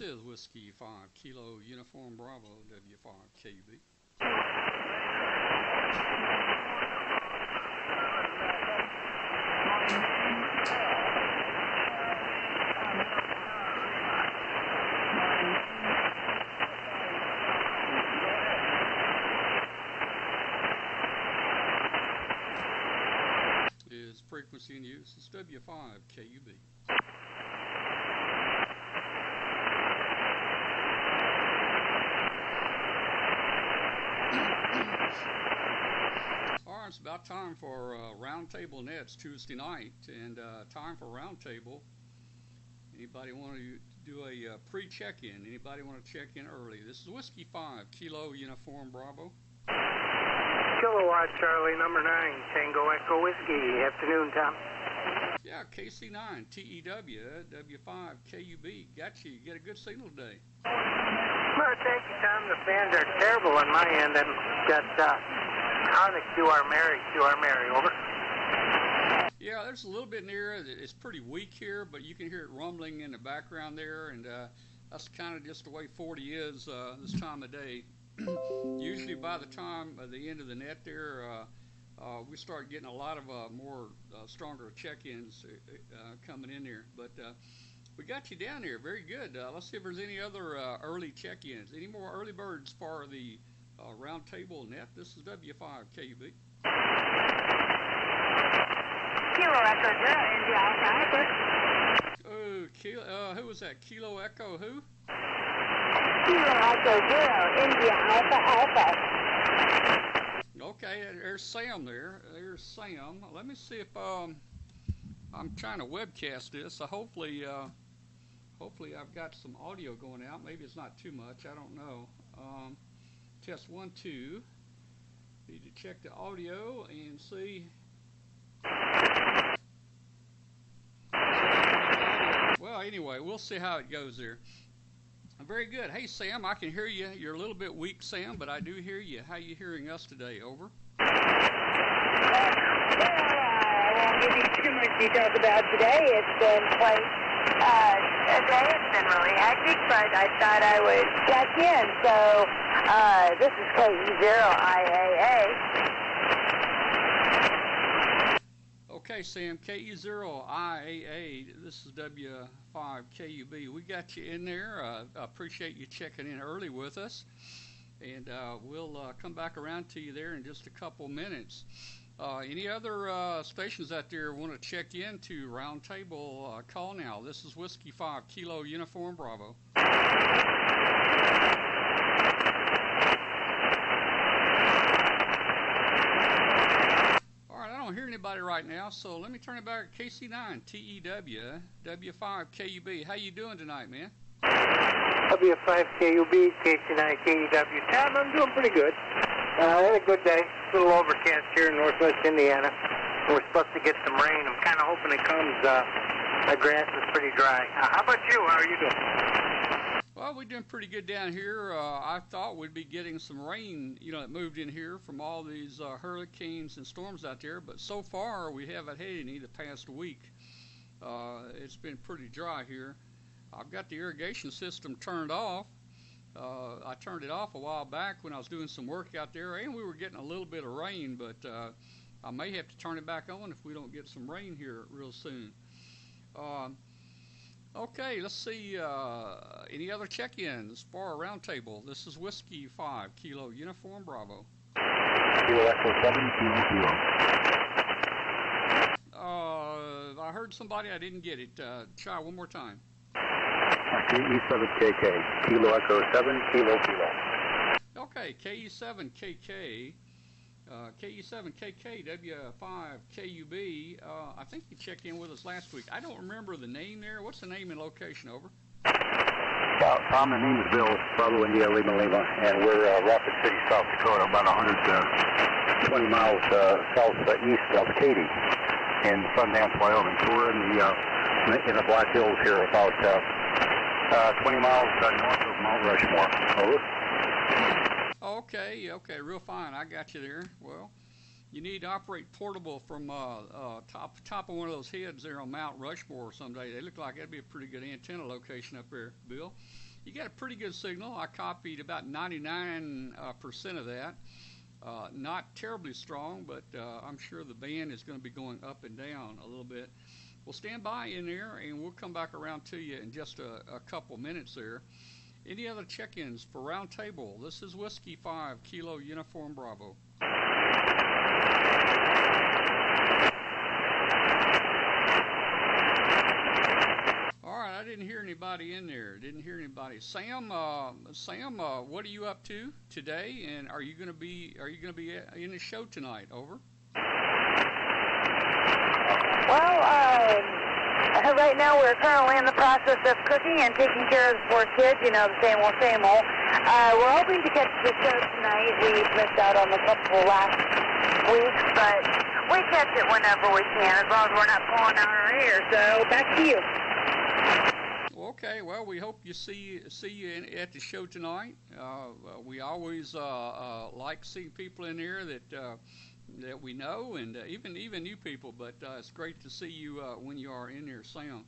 is Whiskey 5 Kilo Uniform Bravo W5KB. Is frequency in use is W5KUB. All right, it's about time for Roundtable Net's Tuesday night, and time for Roundtable. Anybody want to do a pre-check-in? Anybody want to check in early? This is Whiskey 5 Kilo Uniform Bravo. Kilowatt Charlie, number 9, Tango Echo Whiskey. Afternoon, Tom. Yeah, KC9 TEW W5KUB. Got you. You get a good signal today. Well, thank you, Tom. The fans are terrible on my end. I've got on the QR Mary, over. Yeah, there's a little bit near it. It's pretty weak here, but you can hear it rumbling in the background there, and that's kind of just the way 40 is this time of day. Usually by the time of the end of the net there, we start getting a lot of more stronger check-ins coming in there. But we got you down here. Very good. Let's see if there's any other early check-ins. Any more early birds for the Roundtable Net? This is W5KUB. Kilo Echo 0, India Alpha. Oh, who was that? Kilo Echo who? Kilo Echo 0, India Alpha. Okay, there's Sam there. There's Sam. Let me see if I'm trying to webcast this. So hopefully I've got some audio going out. Maybe it's not too much. I don't know. Test 1, 2. Need to check the audio and see. Well, anyway, we'll see how it goes there. Very good. Hey, Sam, I can hear you. You're a little bit weak, Sam, but I do hear you. How are you hearing us today? Over. I won't give you too much details about today. It's been quite a day. It's been really hectic, but I thought I would check in. So this is KE0IAA. Okay, Sam, KE0IAA, this is W5KUB. We got you in there. I appreciate you checking in early with us. And we'll come back around to you there in just a couple minutes. Any other stations out there want to check in to Roundtable? Call now. This is Whiskey 5 Kilo Uniform Bravo. I don't hear anybody right now, so let me turn it back to KC9 TEW W5KUB. How you doing tonight, man? W5KUB, KC9 TEW. Tom, I'm doing pretty good. I had a good day. A little overcast here in northwest Indiana. We're supposed to get some rain. I'm kind of hoping it comes. The grass is pretty dry. How about you? How are you doing? Well, we're doing pretty good down here. I thought we'd be getting some rain, that moved in here from all these hurricanes and storms out there, but so far we haven't had any the past week. It's been pretty dry here. I've got the irrigation system turned off. I turned it off a while back when I was doing some work out there, and we were getting a little bit of rain, but I may have to turn it back on if we don't get some rain here real soon. Okay, let's see any other check-ins for our Roundtable. This is Whiskey 5 Kilo Uniform Bravo. Kilo Echo 7 Kilo Kilo. I heard somebody, I didn't get it. Try one more time. KE7KK Kilo Echo 7 Kilo Kilo. Okay, KE7KK. KE7KK W5KUB. I think you checked in with us last week. I don't remember the name there. What's the name and location? Over. Tom, my name is Bill. Bravo India Lima Lima, and we're Rapid City, South Dakota, about 120 miles southeast of Katy, in Sundance, Wyoming. So we're in the Black Hills here, about 20 miles north of Mount Rushmore. Over. Okay, real fine. I got you there. Well, you need to operate portable from top of one of those heads there on Mount Rushmore someday. They look like that'd be a pretty good antenna location up there, Bill. you got a pretty good signal. I copied about 99% of that. Not terribly strong, but I'm sure the band is going to be going up and down a little bit. Well, stand by in there, and we'll come back around to you in just a couple minutes there. Any other check-ins for Roundtable? This is Whiskey 5, Kilo Uniform Bravo. I didn't hear anybody in there. Didn't hear anybody. Sam, what are you up to today? And are you going to be in the show tonight? Over. Well, right now we're currently in the process of cooking and taking care of the 4 kids. You know, the same old, same old. We're hoping to catch the show tonight. We missed out on the couple last weeks, but we catch it whenever we can, as long as we're not pulling out our hair. So back to you. Okay, well, we hope you see you at the show tonight. We always like seeing people in there that we know, and even new people. But it's great to see you when you are in there, Sam.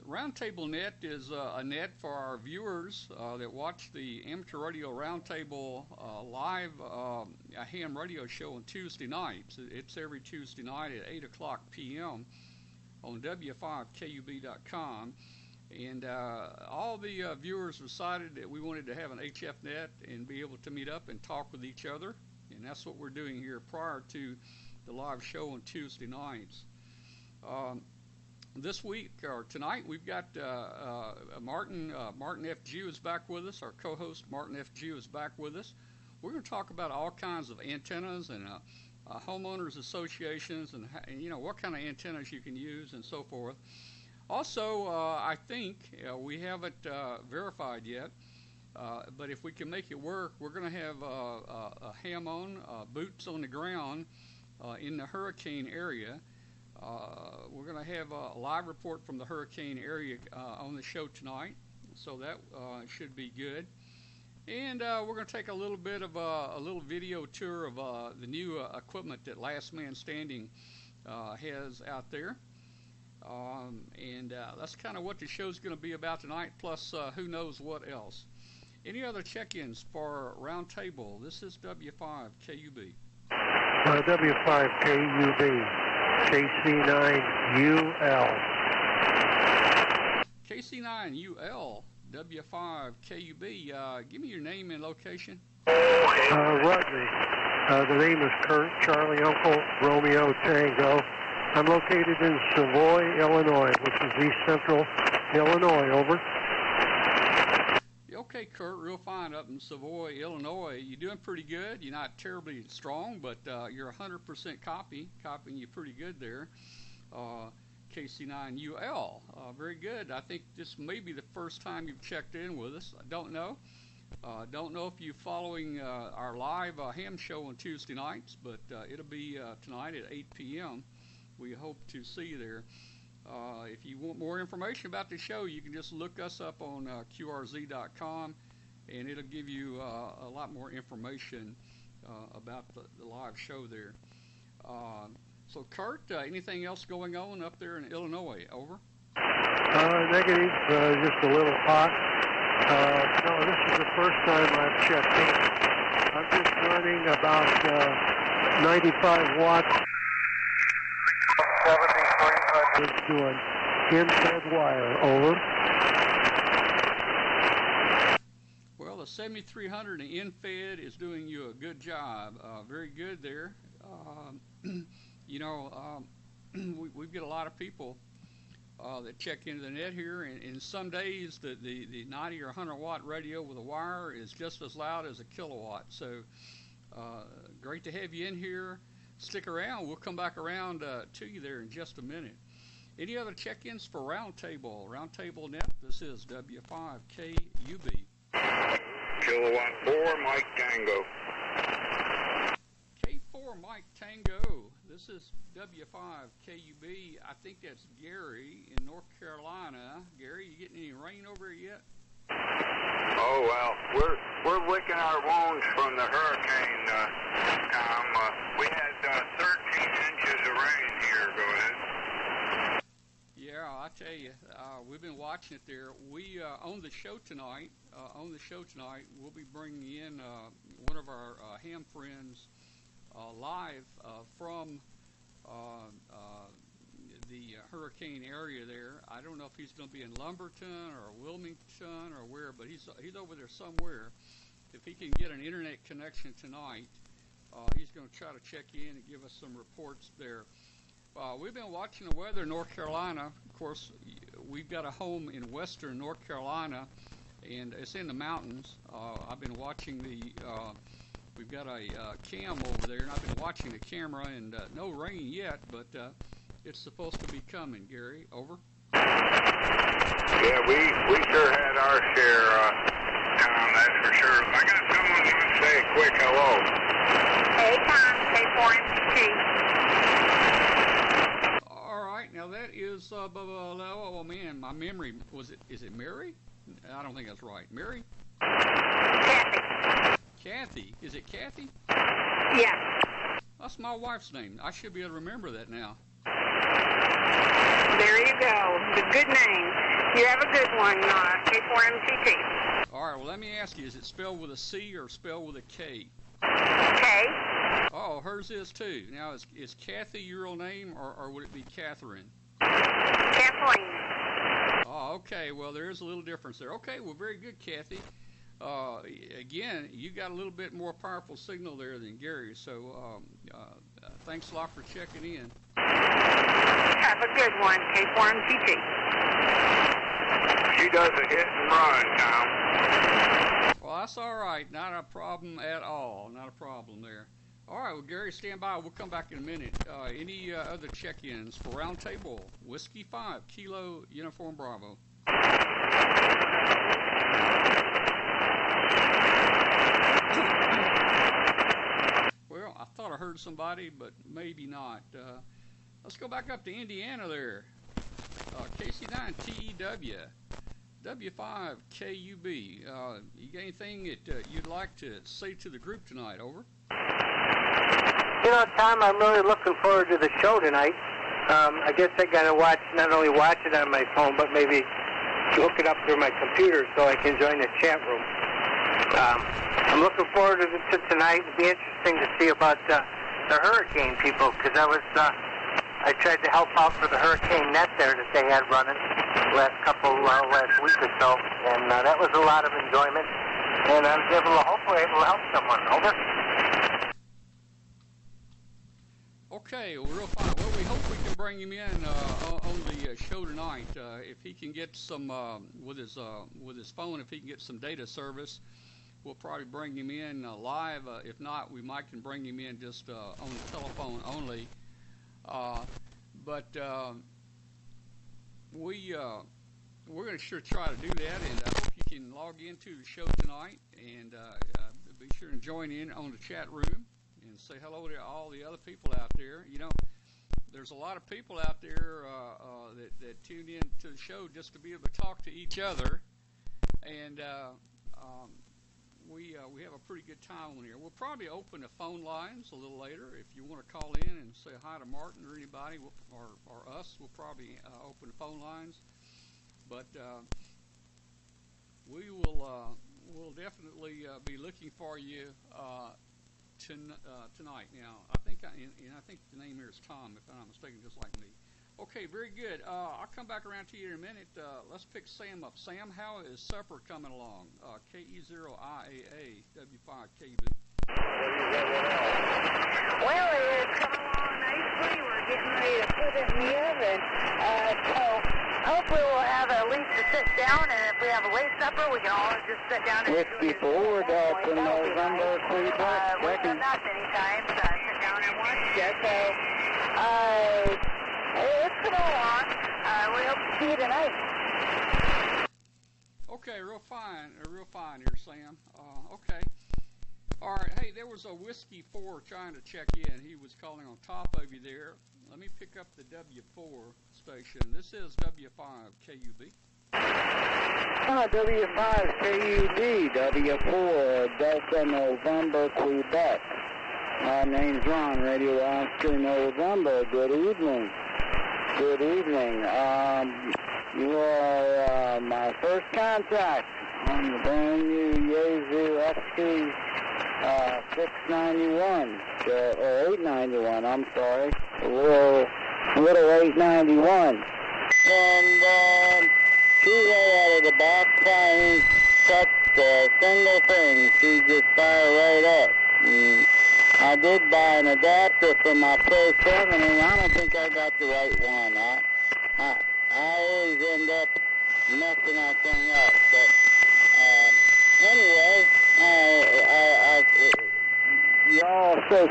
Roundtable Net is a net for our viewers that watch the Amateur Radio Roundtable live ham radio show on Tuesday nights. It's every Tuesday night at 8 o'clock p.m. on W5KUB.com, and all the viewers decided that we wanted to have an HF net and be able to meet up and talk with each other, and that's what we're doing here prior to the live show on Tuesday nights. This week, or tonight, we've got Martin F. Jew is back with us. Our co-host Martin F. Jew is back with us. We're going to talk about all kinds of antennas and homeowners associations, and you know what kind of antennas you can use and so forth. Also, I think we haven't verified yet, but if we can make it work, we're going to have a ham on, boots on the ground in the hurricane area. We're going to have a live report from the hurricane area on the show tonight, so that should be good. And we're going to take a little bit of a little video tour of the new equipment that Last Man Standing has out there. And that's kind of what the show's going to be about tonight, plus who knows what else. Any other check-ins for Roundtable? This is W5KUB. W5KUB, KC9UL. KC9UL. W5KUB. Give me your name and location. Rodney. The name is Kurt, Charlie Uncle, Romeo Tango. I'm located in Savoy, Illinois, which is east central Illinois. Over. Okay, Kurt, real fine up in Savoy, Illinois. You're doing pretty good. You're not terribly strong, but you're 100% copying you pretty good there. KC9UL. Very good. I think this may be the first time you've checked in with us. I don't know. Don't know if you're following our live ham show on Tuesday nights, but it'll be tonight at 8 p.m. We hope to see you there. If you want more information about the show, you can just look us up on QRZ.com, and it'll give you a lot more information about the live show there. So, Kurt, anything else going on up there in Illinois? Over. Negative, just a little hot. No, this is the first time I've checked in. I'm just running about 95 watts. 7300. Doing in-bed wire. Over. Well, the 7300 and in-fed is doing you a good job. Very good there. You know, we've got a lot of people that check into the net here, and some days the 90 or 100 watt radio with a wire is just as loud as a kilowatt. So great to have you in here. Stick around. We'll come back around to you there in just a minute. Any other check-ins for Roundtable? Roundtable Net. This is W5KUB. Kilowatt 4, Mike Tango. K4 Mike Tango. This is W5KUB. I think that's Gary in North Carolina. Gary, you getting any rain over here yet? Oh, well, we're licking our wounds from the hurricane, Tom. We had 13 inches of rain here. Go ahead. Yeah, I tell you, we've been watching it there. We on the show tonight. We'll be bringing in one of our ham friends live from the hurricane area there. I don't know if he's going to be in Lumberton or Wilmington or where, but he's over there somewhere. If he can get an internet connection tonight, he's going to try to check in and give us some reports there. We've been watching the weather in North Carolina. Of course, we've got a home in western North Carolina, and it's in the mountains. I've been watching we've got a cam over there, and I've been watching the camera, and no rain yet, but it's supposed to be coming. Gary, over. Yeah, we sure had our share, Tom, that's for sure. I got someone who wants to say a quick hello. Hey, Tom, K4MCT. All right, now that is, oh man, my memory, is it Mary? I don't think that's right. Mary? Kathy. Kathy. Is it Kathy? Yes. That's my wife's name. I should be able to remember that now. There you go. The good name. You have a good one, K4MCT. All right, well, let me ask you, is it spelled with a C or spelled with a K? K. Oh, hers is too. Now, is Kathy your real name, or would it be Catherine? Kathleen. Oh, okay. Well, there is a little difference there. Okay, well, very good, Kathy. Again, you got a little bit more powerful signal there than Gary, so thanks a lot for checking in. Have a good one, K4MCT. She does a hit and run, Tom. Well, that's all right. Not a problem at all. Not a problem there. All right, well, Gary, stand by. We'll come back in a minute. Any other check-ins for Roundtable? Whiskey 5, Kilo, Uniform Bravo. Well, I thought I heard somebody, but maybe not. Let's go back up to Indiana there. KC9 TEW, W5 KUB. You got anything that you'd like to say to the group tonight? Over. You know, Tom, I'm really looking forward to the show tonight. I guess I got to not only watch it on my phone, but maybe hook it up through my computer so I can join the chat room. I'm looking forward to tonight. It'd be interesting to see about the hurricane people, because I tried to help out for the hurricane net there that they had running last week or so, and that was a lot of enjoyment. And I was hopefully able to help someone. Over. Okay, well, real fine. Well, we hope we can bring him in on the show tonight. If he can get some with his phone, if he can get some data service, we'll probably bring him in live. If not, we might can bring him in just on the telephone only. But we're going to sure try to do that, and I hope you can log into the show tonight and be sure to join in on the chat room and say hello to all the other people out there. You know, there's a lot of people out there that tune in to the show just to be able to talk to each other, and we have a pretty good time on here. We'll probably open the phone lines a little later. If you want to call in and say hi to Martin or anybody, or us, we'll probably open the phone lines. But we'll definitely be looking for you tonight. Now, I think the name here is Tom, if I'm not mistaken, just like me. Okay, very good. I'll come back around to you in a minute. Let's pick Sam up. Sam, how is supper coming along? KE0IAA, W5KB. Well, it's coming along nicely. We're getting ready to put it in the oven. So hopefully we'll have at least a sit down, and if we have a late supper, we can all just sit down and Whiskey forward to November, we've done that many times. Sit down and watch it. So it's coming along. We hope to see you tonight. Okay, real fine here, Sam. Okay. All right, hey, there was a Whiskey 4 trying to check in. He was calling on top of you there. Let me pick up the W4 station. This is W5 KUB. W5 KUB, W4 Delta November, Quebec. My name's Ron, Radio Oscar November. Good evening. Good evening. You are my first contact on the brand new Yaesu XC 691, or 891, I'm sorry. A little 891. And she's right out of the box. I ain't touched a single thing. She just fired right up. I did buy an adapter for my Pro 7, and I don't think I got the right one. I always end up messing that thing up. But anyway, y'all so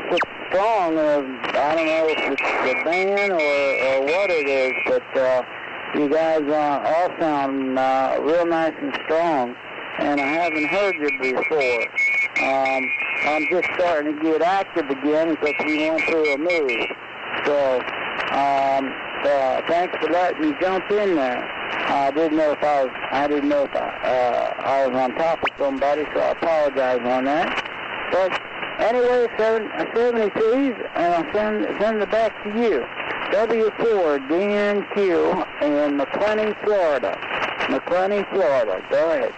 strong. I don't know if it's the band or what it is, but you guys all sound real nice and strong, and I haven't heard you before. I'm just starting to get active again because we went through a move. So thanks for letting me jump in there. I didn't know if I was on top of somebody, so I apologize on that. But anyway, 73s, and I'll send it back to you. W4 DNQ in McClenny, Florida. Go ahead.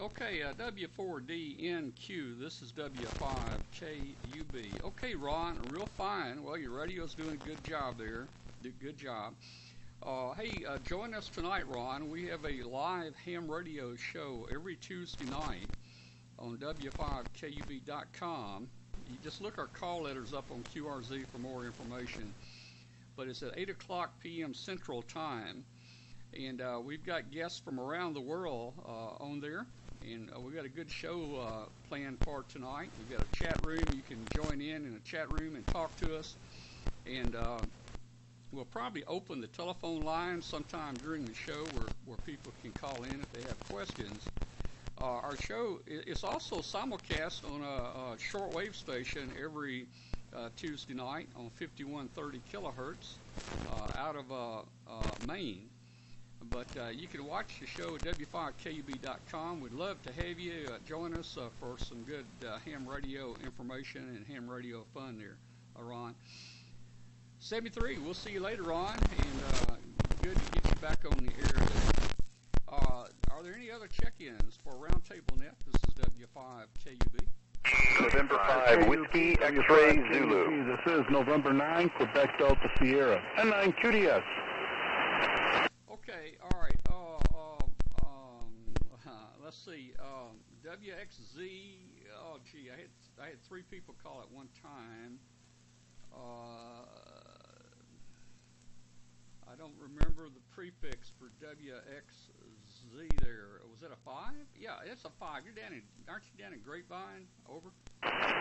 Okay, W4DNQ, this is W5KUB. Okay, Ron, real fine. Well, your radio's doing a good job there. Good job. Hey, join us tonight, Ron. We have a live ham radio show every Tuesday night on W5KUB.com. You just look our call letters up on QRZ for more information. But it's at 8 o'clock p.m. Central Time. And we've got guests from around the world on there. And we've got a good show planned for tonight. We've got a chat room. You can join in a chat room and talk to us. And we'll probably open the telephone line sometime during the show where people can call in if they have questions. Our show is also simulcast on a shortwave station every Tuesday night on 5130 kilohertz out of Maine. But you can watch the show at W5KUB.com. We'd love to have you join us for some good ham radio information and ham radio fun there, Ron. 73, we'll see you later, Ron, and good to get you back on the air today. Are there any other check-ins for Roundtable Net? This is W5KUB. November 5, Whiskey X-Ray Zulu. This is November 9, Quebec Delta Sierra. N9 QDS. Okay, all right. Let's see. WXZ. Oh, gee, I had three people call at one time. I don't remember the prefix for WXZ there. Was it a 5? Yeah, it's a 5. Aren't you down in Grapevine? Over.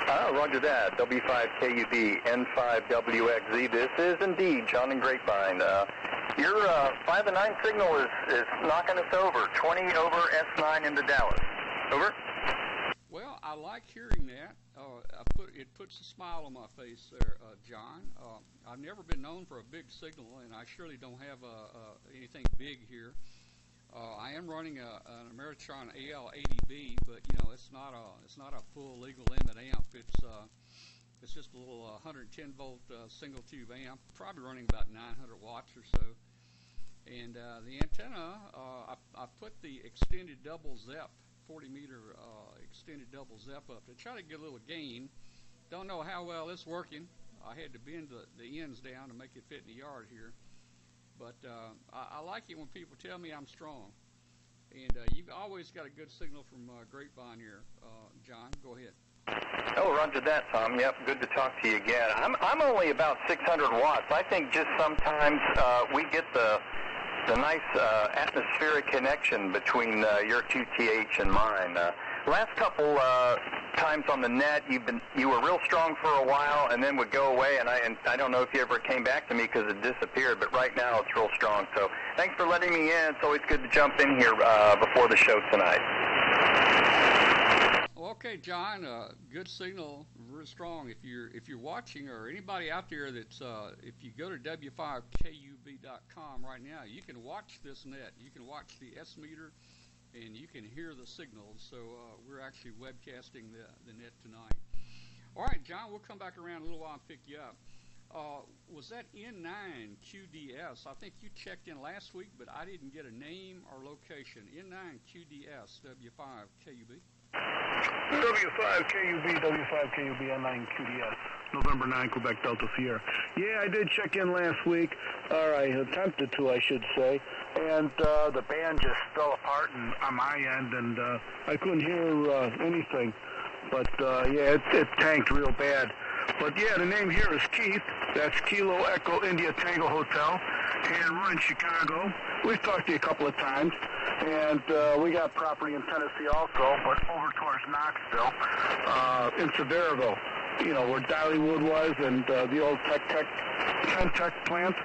Roger that. W5KUB N5WXZ. This is indeed John in Grapevine. Your 5 and 9 signal is knocking us over. 20 over S9 into Dallas. Over. Well, I like hearing that. It puts a smile on my face there, John. I've never been known for a big signal, and I surely don't have anything big here. I am running an Ameritron AL80B, but it's not a full legal limit amp. It's just a little 110 volt single tube amp, probably running about 900 watts or so. And the antenna, I put the extended double ZEP 40 meter extended double ZEP up to try to get a little gain. Don't know how well it's working. I had to bend the ends down to make it fit in the yard here. But I like it when people tell me I'm strong. And you've always got a good signal from Grapevine here. John, go ahead. Oh, roger that, Tom. Yep, good to talk to you again. I'm only about 600 watts. I think just sometimes we get the nice atmospheric connection between your QTH and mine. Last couple times on the net, you were real strong for a while and then would go away, and I don't know if you ever came back to me because it disappeared, but right now it's real strong. So thanks for letting me in. It's always good to jump in here before the show tonight. Okay, John, good signal, real strong. If you're watching, or anybody out there that's if you go to W5KUB.com right now, you can watch this net. You can watch the S meter, and you can hear the signals. So we're actually webcasting the net tonight. All right, John, we'll come back around in a little while and pick you up. Was that N9QDS? I think you checked in last week, but I didn't get a name or location. N9QDS, W5KUB. W5KUB, W5KUB, N9QDS. November 9, Quebec Delta Sierra. Yeah, I did check in last week, or I attempted to, I should say, and the band just fell apart on my end, and I couldn't hear anything. But, yeah, it tanked real bad. But, yeah, the name here is Keith. That's Kilo Echo India Tango Hotel, and we're in Chicago. We've talked to you a couple of times, and we got property in Tennessee also, but over towards Knoxville, in Sevierville, you know, where Dollywood was and the old Tech plant.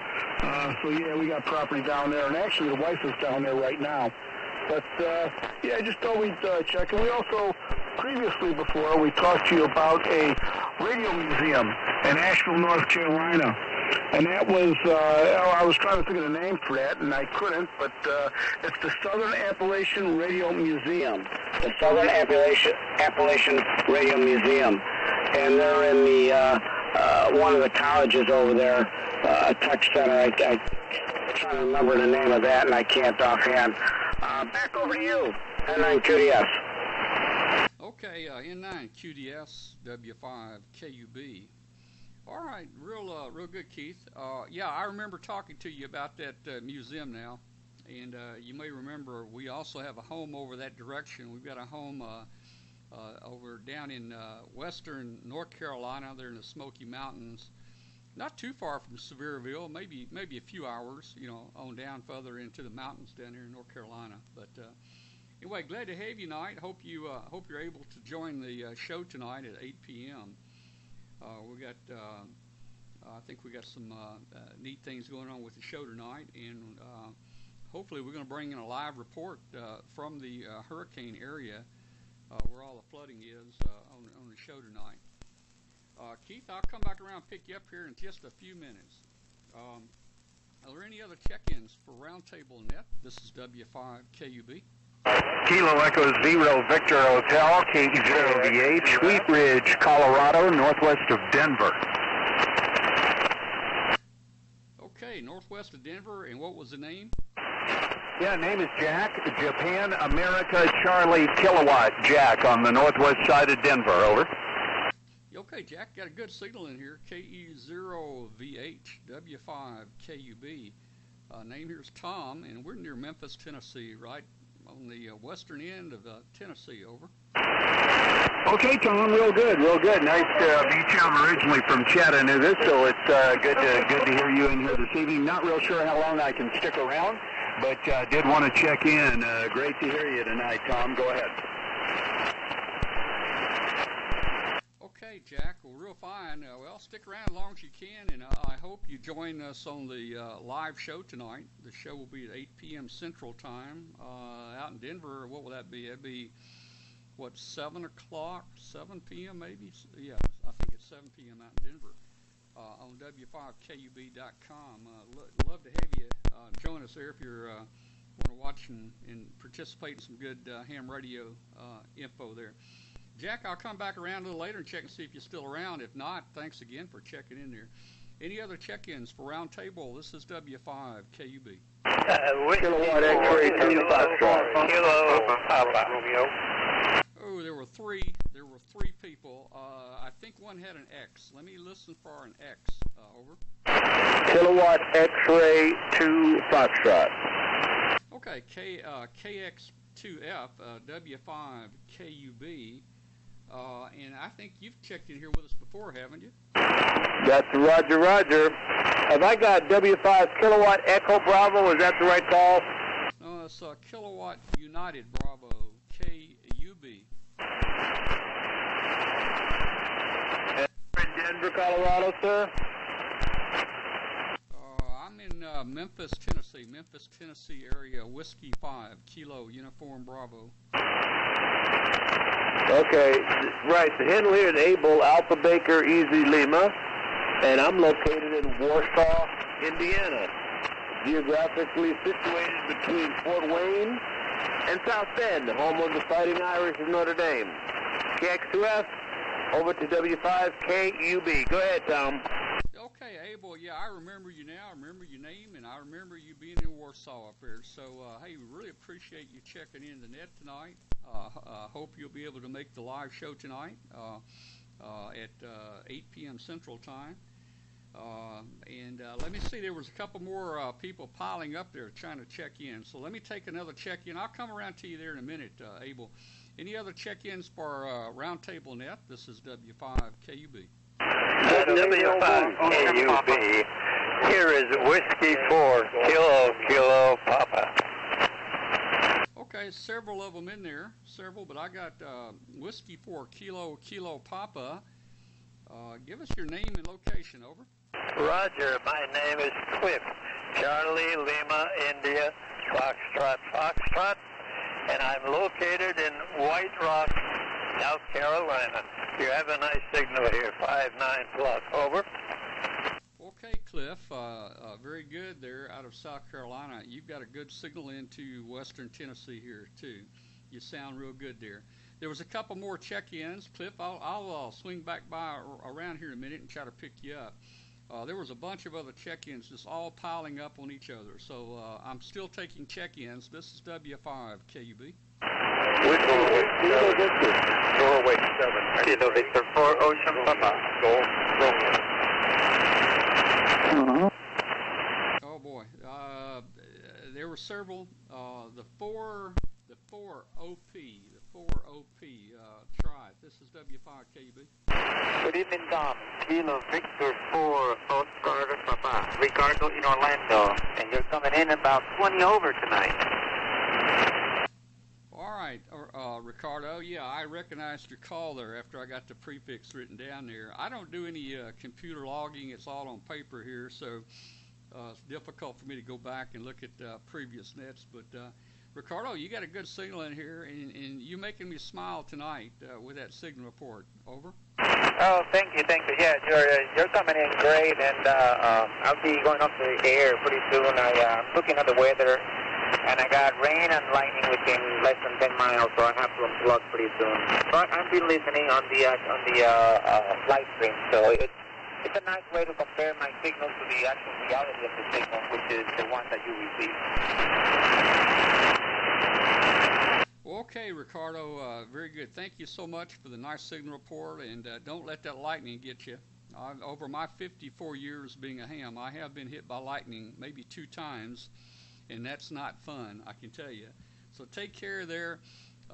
So, yeah, we got property down there, and actually the wife is down there right now. But, yeah, I just thought we'd check. And we also, previously before, we talked to you about a radio museum in Asheville, North Carolina. And that was, I was trying to think of the name for that, and I couldn't, but it's the Southern Appalachian Radio Museum. The Southern Appalachian Radio Museum. And they're in the, one of the colleges over there, Tech Center. I'm trying to remember the name of that, and I can't offhand. Back over to you, N9QDS. Okay, N9QDS, W5KUB. All right, real good, Keith. Yeah, I remember talking to you about that museum now, and you may remember we also have a home over that direction. We've got a home over down in western North Carolina. They're in the Smoky Mountains, not too far from Sevierville, maybe a few hours, you know, on down further into the mountains down here in North Carolina. But anyway, glad to have you tonight. Hope you're able to join the show tonight at 8 p.m. We got, I think we got some neat things going on with the show tonight, and hopefully we're going to bring in a live report from the hurricane area where all the flooding is on the show tonight. Keith, I'll come back around and pick you up here in just a few minutes. Are there any other check-ins for Roundtable Net? This is W5KUB. Kilo Echo Zero Victor Hotel, K0VH, Wheat Ridge, Colorado, northwest of Denver. Okay, northwest of Denver, and what was the name? Yeah, name is Jack, Japan, America, Charlie, Kilowatt, Jack, on the northwest side of Denver, over. Okay, Jack, got a good signal in here, KE0VH, W5KUB. Name here is Tom, and we're near Memphis, Tennessee, right on the western end of Tennessee, over. Okay, Tom, real good. Nice to meet you. I'm originally from Chattanooga, so it's good to hear you in here this evening. Not real sure how long I can stick around, but did want to check in. Great to hear you tonight, Tom. Go ahead. Okay, Jack. Well, real fine. Well, stick around as long as you can, and I hope you join us on the live show tonight. The show will be at 8 p.m. Central Time out in Denver. What will that be? That'd be, what, 7 o'clock, 7 p.m. maybe? Yeah, I think it's 7 p.m. out in Denver on W5KUB.com. Love to have you join us there if you want to watch and participate in some good ham radio info there. Jack, I'll come back around a little later and check and see if you're still around. If not, thanks again for checking in there. Any other check-ins for Roundtable? This is W5KUB. Kilowatt X-ray 2 Foxtrot. Kilo Papa Romeo. Oh, there were three people. I think one had an X. Let me listen for an X. Over. Kilowatt X-ray 2 Foxtrot. Okay, KX2F, W5KUB. And I think you've checked in here with us before, haven't you? That's Roger. Have I got W5 Kilowatt Echo Bravo? Is that the right call? No, it's Kilowatt United Bravo, KUB. In Denver, Colorado, sir? I'm in Memphis, Tennessee area, Whiskey 5, Kilo Uniform Bravo. Okay, right. The handle here is Able Alpha Baker Easy Lima, and I'm located in Warsaw, Indiana, geographically situated between Fort Wayne and South Bend, home of the Fighting Irish of Notre Dame. KX2F, over to W5KUB. Go ahead, Tom. Okay, Abel, yeah, I remember you now. I remember your name, and I remember you being in Warsaw up there. So, hey, we really appreciate you checking in the net tonight. Hope you'll be able to make the live show tonight at 8 p.m. Central Time. And let me see, there was a couple more people piling up there trying to check in. So let me take another check-in. I'll come around to you there in a minute, Abel. Any other check-ins for Roundtable Net? This is W5KUB. W5KUB. Here is Whiskey 4 Kilo Papa. Okay, several of them in there, but I got Whiskey 4 Kilo Papa. Give us your name and location, over. Roger, my name is Cliff. Charlie Lima India Foxtrot, and I'm located in White Rock, South Carolina. You have a nice signal here, 59 plus, over. Okay, Cliff, very good there out of South Carolina. You've got a good signal into western Tennessee here, too. You sound real good there. There was a couple more check-ins. Cliff, I'll swing back by around here in a minute and try to pick you up. There was a bunch of other check-ins just all piling up on each other. So I'm still taking check-ins. This is W5KUB. Norway 7. Kilo Victor 4 Ocean Papa. Gold Romeo. Oh boy, there were several. The four OP tribe. This is W5KUB. Good evening, Tom. Kilo Victor 4 Oscar Papa. Ricardo in Orlando, and you're coming in about 20 over tonight. All right, Ricardo. Yeah, I recognized your call there after I got the prefix written down there. I don't do any computer logging. It's all on paper here, so it's difficult for me to go back and look at previous nets. But Ricardo, you got a good signal in here, and you making me smile tonight with that signal report. Over. Oh, thank you. Yeah, you're coming in great, and I'll be going up the air pretty soon. I'm looking at the weather, and I got rain and lightning within less than 10 miles, so I have to unplug pretty soon. But I've been listening on the live stream, so it's a nice way to compare my signal to the actual reality of the signal, which is the one that you receive. Okay, Ricardo, very good. Thank you so much for the nice signal report, and don't let that lightning get you. Over my 54 years being a ham, I have been hit by lightning maybe 2 times, and that's not fun, I can tell you. So take care there.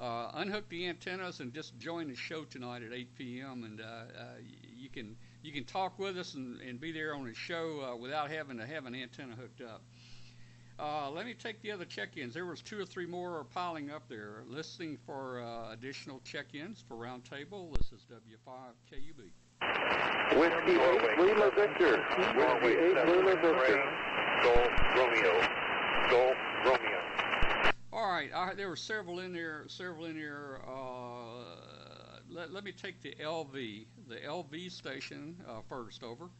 Unhook the antennas and just join the show tonight at 8 p.m. and you can talk with us and be there on the show without having to have an antenna hooked up. Let me take the other check-ins. There was 2 or 3 more piling up there. Listening for additional check-ins for Roundtable. This is W5KUB. Whiskey 8 Lima Victor. Whiskey 8 Lima Victor. Gold Romeo. All right, there were several in there. Let me take the LV station first. Over.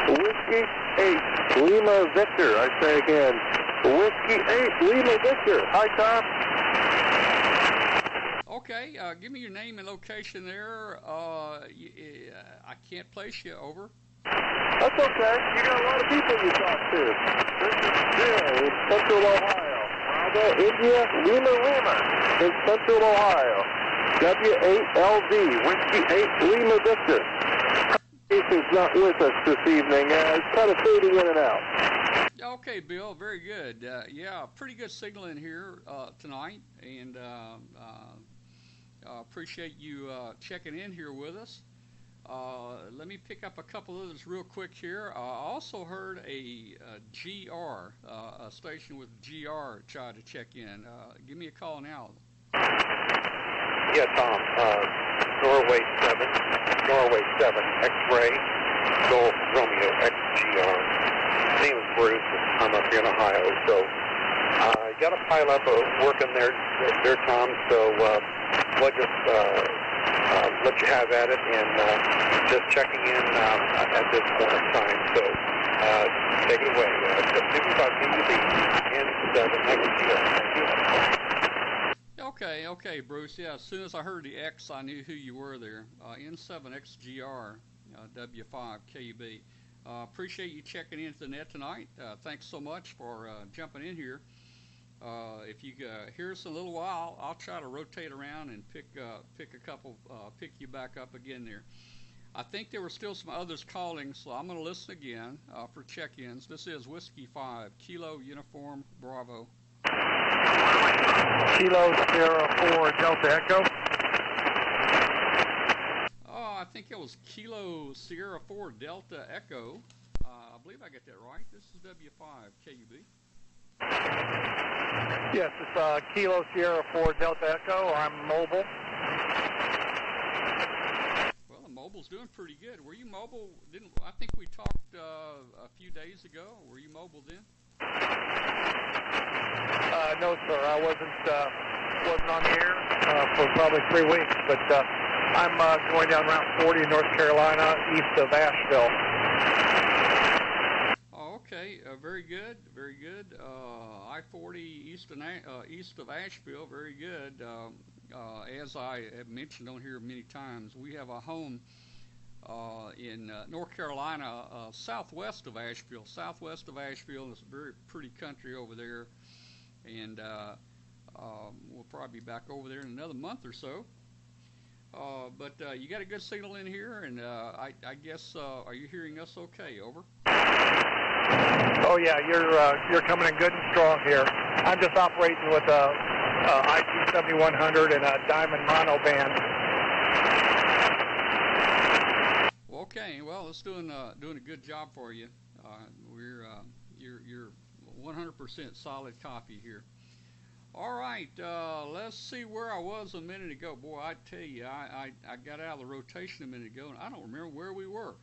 Whiskey 8 Lima Victor. I say again, Whiskey 8 Lima Victor. Hi, Tom. Okay, give me your name and location there. I can't place you. Over. That's okay. You got a lot of people you talk to. This is Bill in Central Ohio. Bravo India Lima in Central Ohio. W8LV Whiskey 8 Lima Victor. Jason's not with us this evening. It's kind of fading in and out. Okay, Bill, very good. Yeah, pretty good signal in here tonight, and appreciate you checking in here with us. Let me pick up a couple of others real quick here. I also heard a GR, a station with GR try to check in. Give me a call now. Yeah, Tom. Norway 7, X-Ray, Golf Romeo, XGR. My name is Bruce. I'm up here in Ohio, so you got a pile up of working there, Tom, so we'll just let you have at it, and just checking in at this point in time, so take it away. N7XGR. Okay, Bruce. Yeah, as soon as I heard the X, I knew who you were there. N7XGR, W5KUB. Appreciate you checking into the net tonight. Thanks so much for jumping in here. If you hear us in a little while, I'll try to rotate around and pick you back up again there. I think there were still some others calling, so I'm going to listen again for check-ins. This is Whiskey 5, Kilo Uniform Bravo. Kilo Sierra 4 Delta Echo. Oh, I think it was Kilo Sierra 4 Delta Echo. I believe I get that right. This is W5 KUB. Yes, it's Kilo Sierra 4 Delta Echo. I'm mobile. Well, the mobile's doing pretty good. Were you mobile? I think we talked a few days ago. Were you mobile then? No, sir. I wasn't on the air for probably 3 weeks, but I'm going down Route 40 in North Carolina, east of Asheville. Oh, okay. Very good. Very good. I-40 east of Asheville. Very good. As I have mentioned on here many times, we have a home in North Carolina, southwest of Asheville. Southwest of Asheville, it's a very pretty country over there, and we'll probably be back over there in another month or so. But you got a good signal in here, and I guess are you hearing us okay? Over. Oh yeah, you're coming in good and strong here. I'm just operating with a IT 7100 and a Diamond mono band. Okay, well, it's doing a good job for you. You're 100% solid copy here. All right, let's see where I was a minute ago. Boy, I tell you, I got out of the rotation a minute ago, and I don't remember where we were.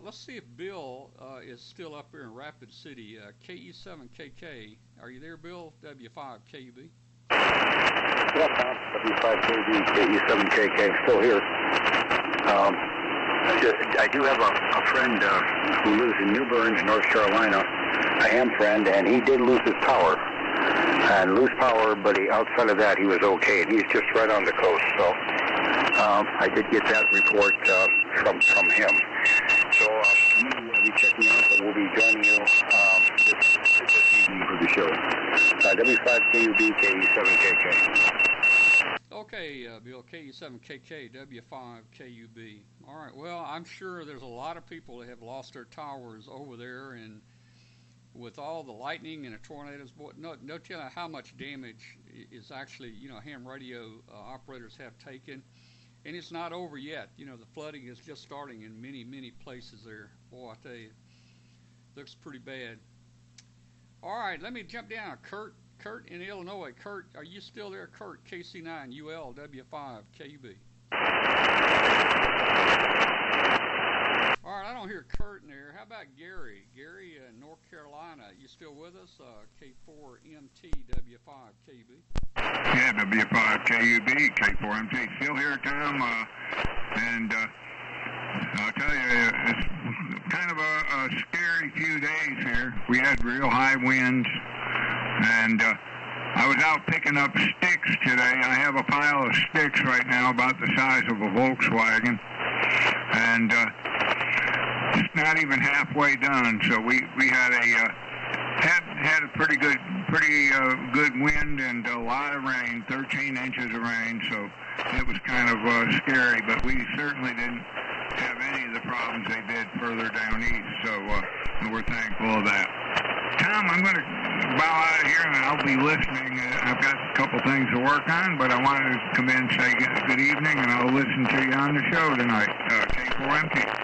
Let's see if Bill is still up here in Rapid City. KE7KK. Are you there, Bill? W5KUB. Yes, W5KB, KE7KK, still here. I do have a friend who lives in New Bern, North Carolina, a ham friend, and he did lose his power. And lose power, but outside of that, he was okay. And he's just right on the coast, so I did get that report from him. So we'll be checking out, but we'll be joining you this evening for the show. W5KUB, KE7KK. Okay, Bill, KE7KK, W5KUB. All right, well, I'm sure there's a lot of people that have lost their towers over there, and with all the lightning and the tornadoes, boy, no telling how much damage is actually, ham radio operators have taken. And it's not over yet. The flooding is just starting in many, many places there. Boy, I tell you, looks pretty bad. All right, let me jump down. Kurt in Illinois. Kurt, are you still there? Kurt, KC9, UL, W5, KUB. All right, I don't hear Kurt in there. How about Gary? Gary in North Carolina. You still with us? K4MT, W5, KUB. Yeah, W5 KUB, K4MT. Still here, Tom. And I'll tell you, it's kind of a scary few days here. We had real high winds, and I was out picking up sticks today. I have a pile of sticks right now about the size of a Volkswagen, and it's not even halfway done. So we had a pretty good wind and a lot of rain, 13 inches of rain. So it was kind of scary, but we certainly didn't have any of the problems they did further down east. So we're thankful of that. Tom, I'm going to bow out of here, and I'll be listening. I've got a couple things to work on, but I wanted to come in and say good evening, and I'll listen to you on the show tonight. K4MT.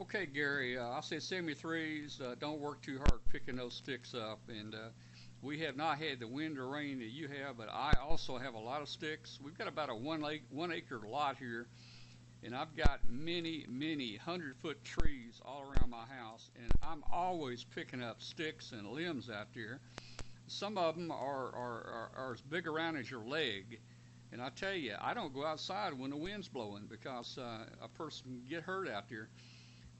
Okay, Gary, I say 73s, don't work too hard picking those sticks up. And we have not had the wind or rain that you have, but I also have a lot of sticks. We've got about a one acre lot here, and I've got many 100-foot trees all around my house, and I'm always picking up sticks and limbs out there. Some of them are as big around as your leg, and I tell you, I don't go outside when the wind's blowing because a person can get hurt out there.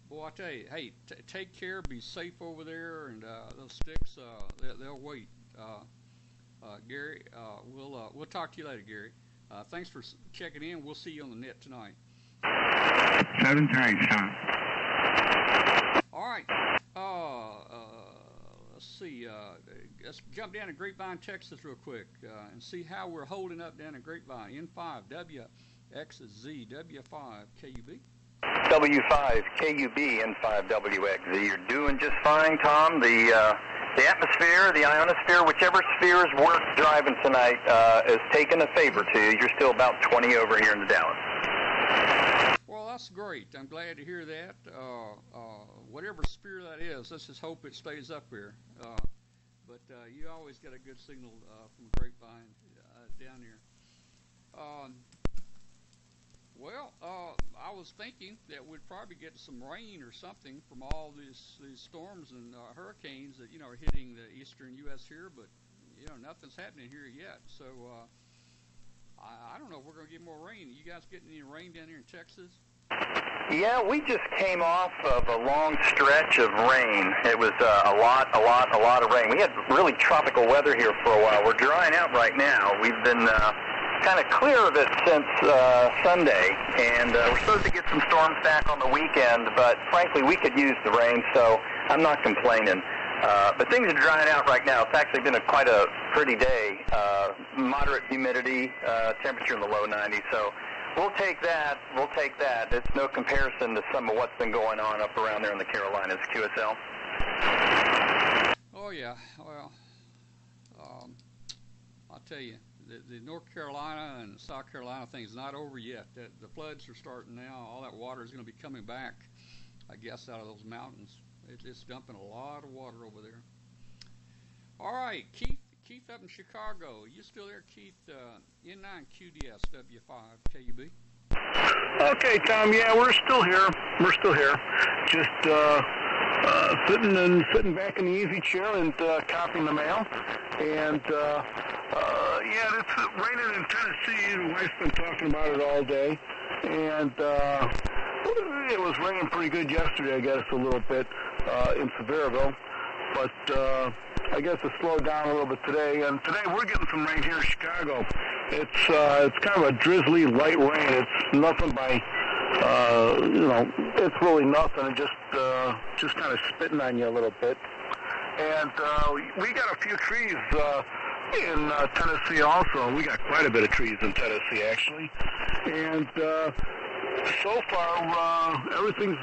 Boy, I tell you, hey, take care, be safe over there, and those sticks, they'll wait. Gary, we'll talk to you later, Gary. Thanks for checking in. We'll see you on the net tonight. 7 times, Tom. right. Let's see. Let's jump down to Grapevine, Texas, real quick, and see how we're holding up down in Grapevine. N5WXZ, W5 KUB. W5 KUB N5WXZ. You're doing just fine, Tom. The atmosphere, the ionosphere, whichever spheres work driving tonight is taking a favor to you. You're still about 20 over here in the Dalles. Well, that's great. I'm glad to hear that. Whatever sphere that is, let's just hope it stays up here. But you always get a good signal from Grapevine down here. I was thinking that we'd probably get some rain or something from all these storms and hurricanes that are hitting the eastern U.S. here, but nothing's happening here yet. So I don't know if we're going to get more rain. You guys getting any rain down here in Texas? Yeah, we just came off of a long stretch of rain. It was a lot of rain. We had really tropical weather here for a while. We're drying out right now. We've been kind of clear of it since Sunday, and we're supposed to get some storms back on the weekend, but frankly, we could use the rain, so I'm not complaining. But things are drying out right now. It's actually been quite a pretty day. Moderate humidity, temperature in the low 90s, so we'll take that. It's no comparison to some of what's been going on up around there in the Carolinas, QSL. Oh, yeah. Well, I'll tell you, the North Carolina and South Carolina thing is not over yet. The floods are starting now. All that water is going to be coming back, I guess, out of those mountains. It's dumping a lot of water over there. All right, Keith up in Chicago. You still there, Keith? N9 QDS W5 KUB. Okay, Tom. Yeah, we're still here. Just sitting back in the easy chair and copying the mail. And yeah, it's raining in Tennessee. The wife's been talking about it all day. And it was raining pretty good yesterday, I guess, a little bit in Sevierville. But I guess it slowed down a little bit today. And today we're getting some rain here in Chicago. It's kind of a drizzly light rain. It's nothing by, it's really nothing. It just kind of spitting on you a little bit. And we got a few trees in Tennessee also. We got quite a bit of trees in Tennessee, actually. And so far, everything's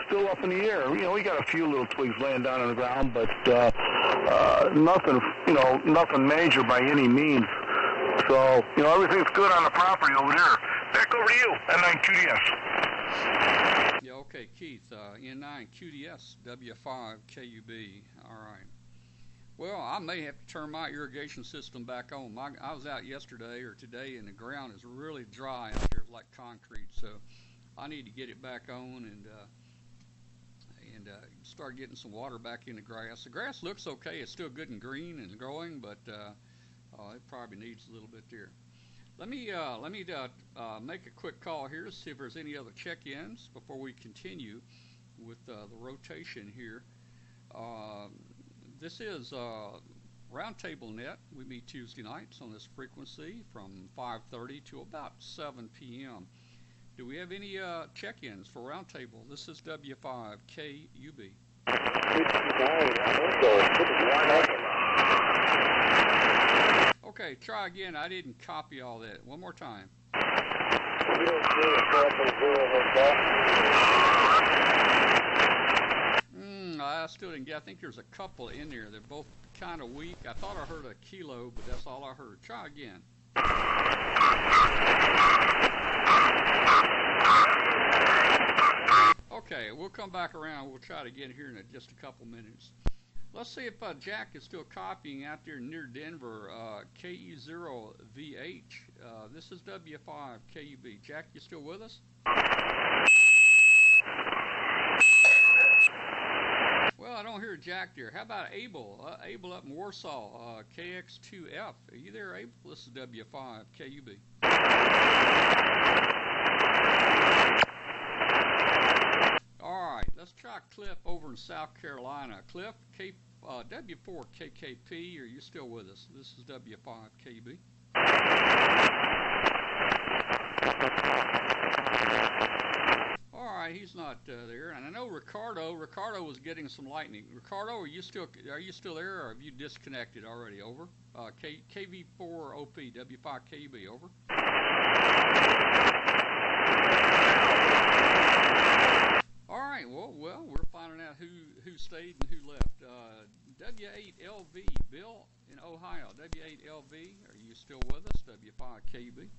still up in the air. We got a few little twigs laying down on the ground, but nothing major by any means. So, everything's good on the property over there. Back over to you, N9 QDS. Yeah, okay, Keith, N9 QDS W5 KUB. All right. Well, I may have to turn my irrigation system back on. I was out yesterday or today, and the ground is really dry out there, like concrete. So I need to get it back on and start getting some water back in the grass. The grass looks okay. It's still good and green and growing, but it probably needs a little bit there. Let me make a quick call here to see if there's any other check-ins before we continue with the rotation here. This is Roundtable Net. We meet Tuesday nights on this frequency from 5:30 to about 7 p.m. Do we have any check-ins for Roundtable? This is W5 KUB. Okay, try again. I didn't copy all that. One more time. I still didn't get. I think there's a couple in there. They're both kind of weak. I thought I heard a kilo, but that's all I heard. Try again. Okay, we'll come back around. We'll try to get here in just a couple minutes. Let's see if Jack is still copying out there near Denver. KE0VH. This is W5 KUB. Jack, you still with us? Well, I don't hear Jack there. How about Abel? Abel up in Warsaw, KX2F. Are you there, Abel? This is W5 KUB. All right, let's try Cliff over in South Carolina. Cliff, W4KKP, are you still with us? This is W5 KUB. All right, he's not there. And I know Ricardo was getting some lightning. Ricardo, are you still there, or have you disconnected already? Over. KV4OP, W5KUB, over. All right. Well, we're finding out who stayed and who left. W8LV, Bill in Ohio. W8LV, are you still with us? W5KUB.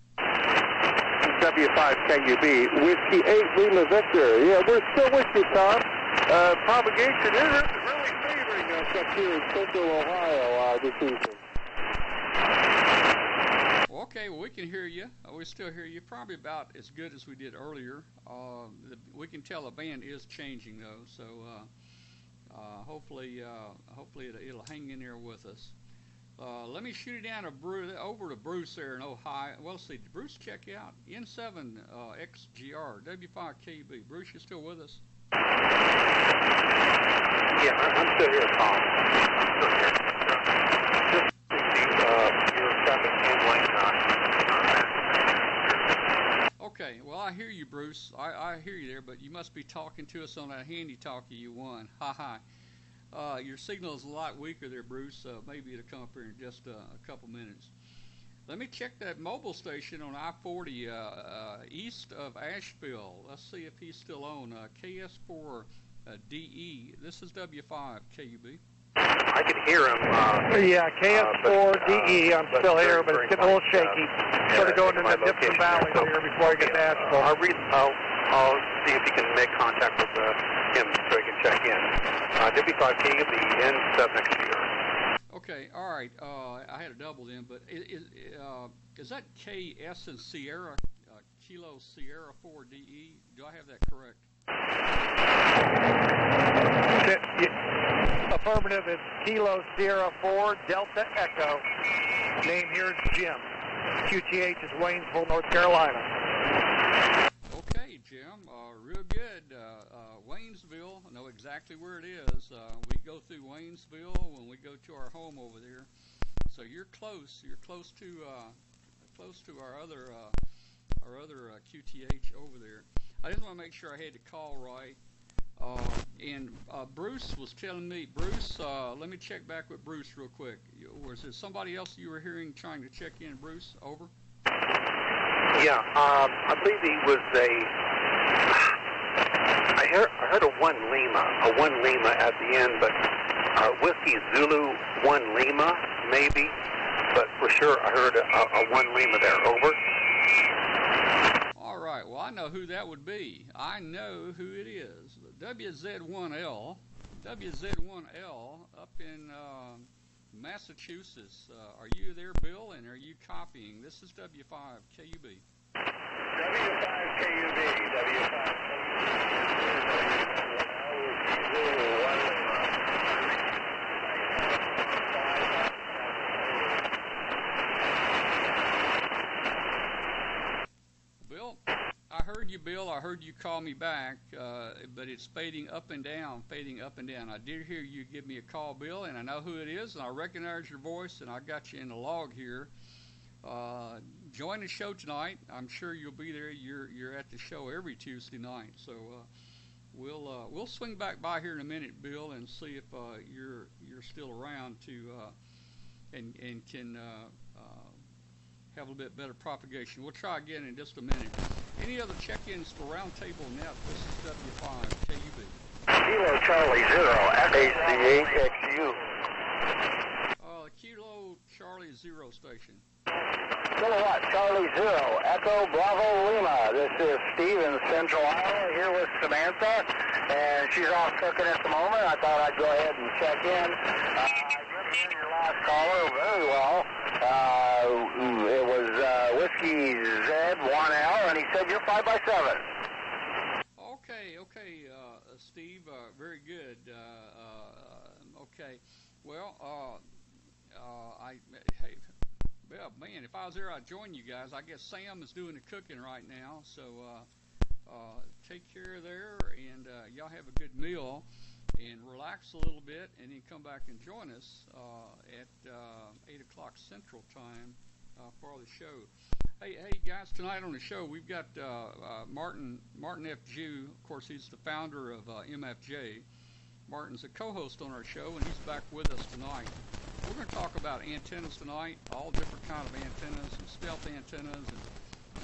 W5KUB, Whiskey 8 Lima Victor. Yeah, we're still with you, Tom. Propagation isn't really favoring us up here in Central Ohio this evening. Well, okay, well, we can hear you. We still hear you. Probably about as good as we did earlier. We can tell the band is changing, though, so hopefully it'll hang in there with us. Let me shoot it down over to Bruce there in Ohio. Well, let's see. Did Bruce check you out? N7XGR, W5KUB. Bruce, you still with us? Yeah, I'm still here, Tom. I'm still here. Just your traffic handling. Okay, well, I hear you, Bruce. I hear you there, but you must be talking to us on that handy talkie you won. Ha ha. Your signal is a lot weaker there, Bruce. Maybe it'll come up here in just a couple minutes. Let me check that mobile station on I-40 east of Asheville. Let's see if he's still on. KS4DE. This is W5KUB. I can hear him. Yeah, KS4DE. I'm still here, but it's getting a little shaky. Sort of going into dips and valleys here before I get to Asheville. I'll see if he can make contact with him so he can check in. W5KUB, N7XGR. Okay, all right. I had a double then, but is that KS and Sierra, Kilo Sierra 4DE? Do I have that correct? Affirmative, it's Kilo Sierra 4 Delta Echo. Name here is Jim. QTH is Waynesville, North Carolina. Okay, Jim, real good. Waynesville, I know exactly where it is. We go through Waynesville when we go to our home over there. So you're close. You're close to our other QTH over there. I just want to make sure I had the call right. And Bruce was telling me, Bruce, let me check back with Bruce real quick. Was there somebody else you were hearing trying to check in, Bruce? Over? Yeah, I believe he was I heard a 1 Lima at the end, but Whiskey Zulu 1 Lima, maybe, but for sure I heard a 1 Lima there. Over. All right, well, I know who that would be. I know who it is. WZ1L up in Massachusetts. Are you there, Bill, and are you copying? This is W5KUB. W5KUB, Bill, I heard you, Bill. I heard you call me back, but it's fading up and down. I did hear you give me a call, Bill, and I know who it is, and I recognize your voice, and I got you in the log here. Join the show tonight. I'm sure you'll be there. You're at the show every Tuesday night, so we'll swing back by here in a minute, Bill, and see if you're still around to and can have a little bit better propagation. We'll try again in just a minute. Any other check-ins for Roundtable Net? This is W5KUB. Kilo Charlie 0, AC8XU. Kilo Charlie 0 station. Kilowatt Charlie 0, Echo Bravo Lima. This is Steve in Central Iowa here with Samantha, and she's off cooking at the moment. I thought I'd go ahead and check in. I did hear your last caller very well. It was Whiskey Z1L, and he said you're 5x7. Okay, Steve, very good. Okay, well, well, man, if I was there, I'd join you guys. I guess Sam is doing the cooking right now, so take care there, and y'all have a good meal, and relax a little bit, and then come back and join us at 8 o'clock Central Time for the show. Hey guys! Tonight on the show we've got Martin F. Jew. Of course, he's the founder of MFJ. Martin's a co-host on our show, and he's back with us tonight. We're going to talk about antennas tonight, all different kind of antennas, and stealth antennas, and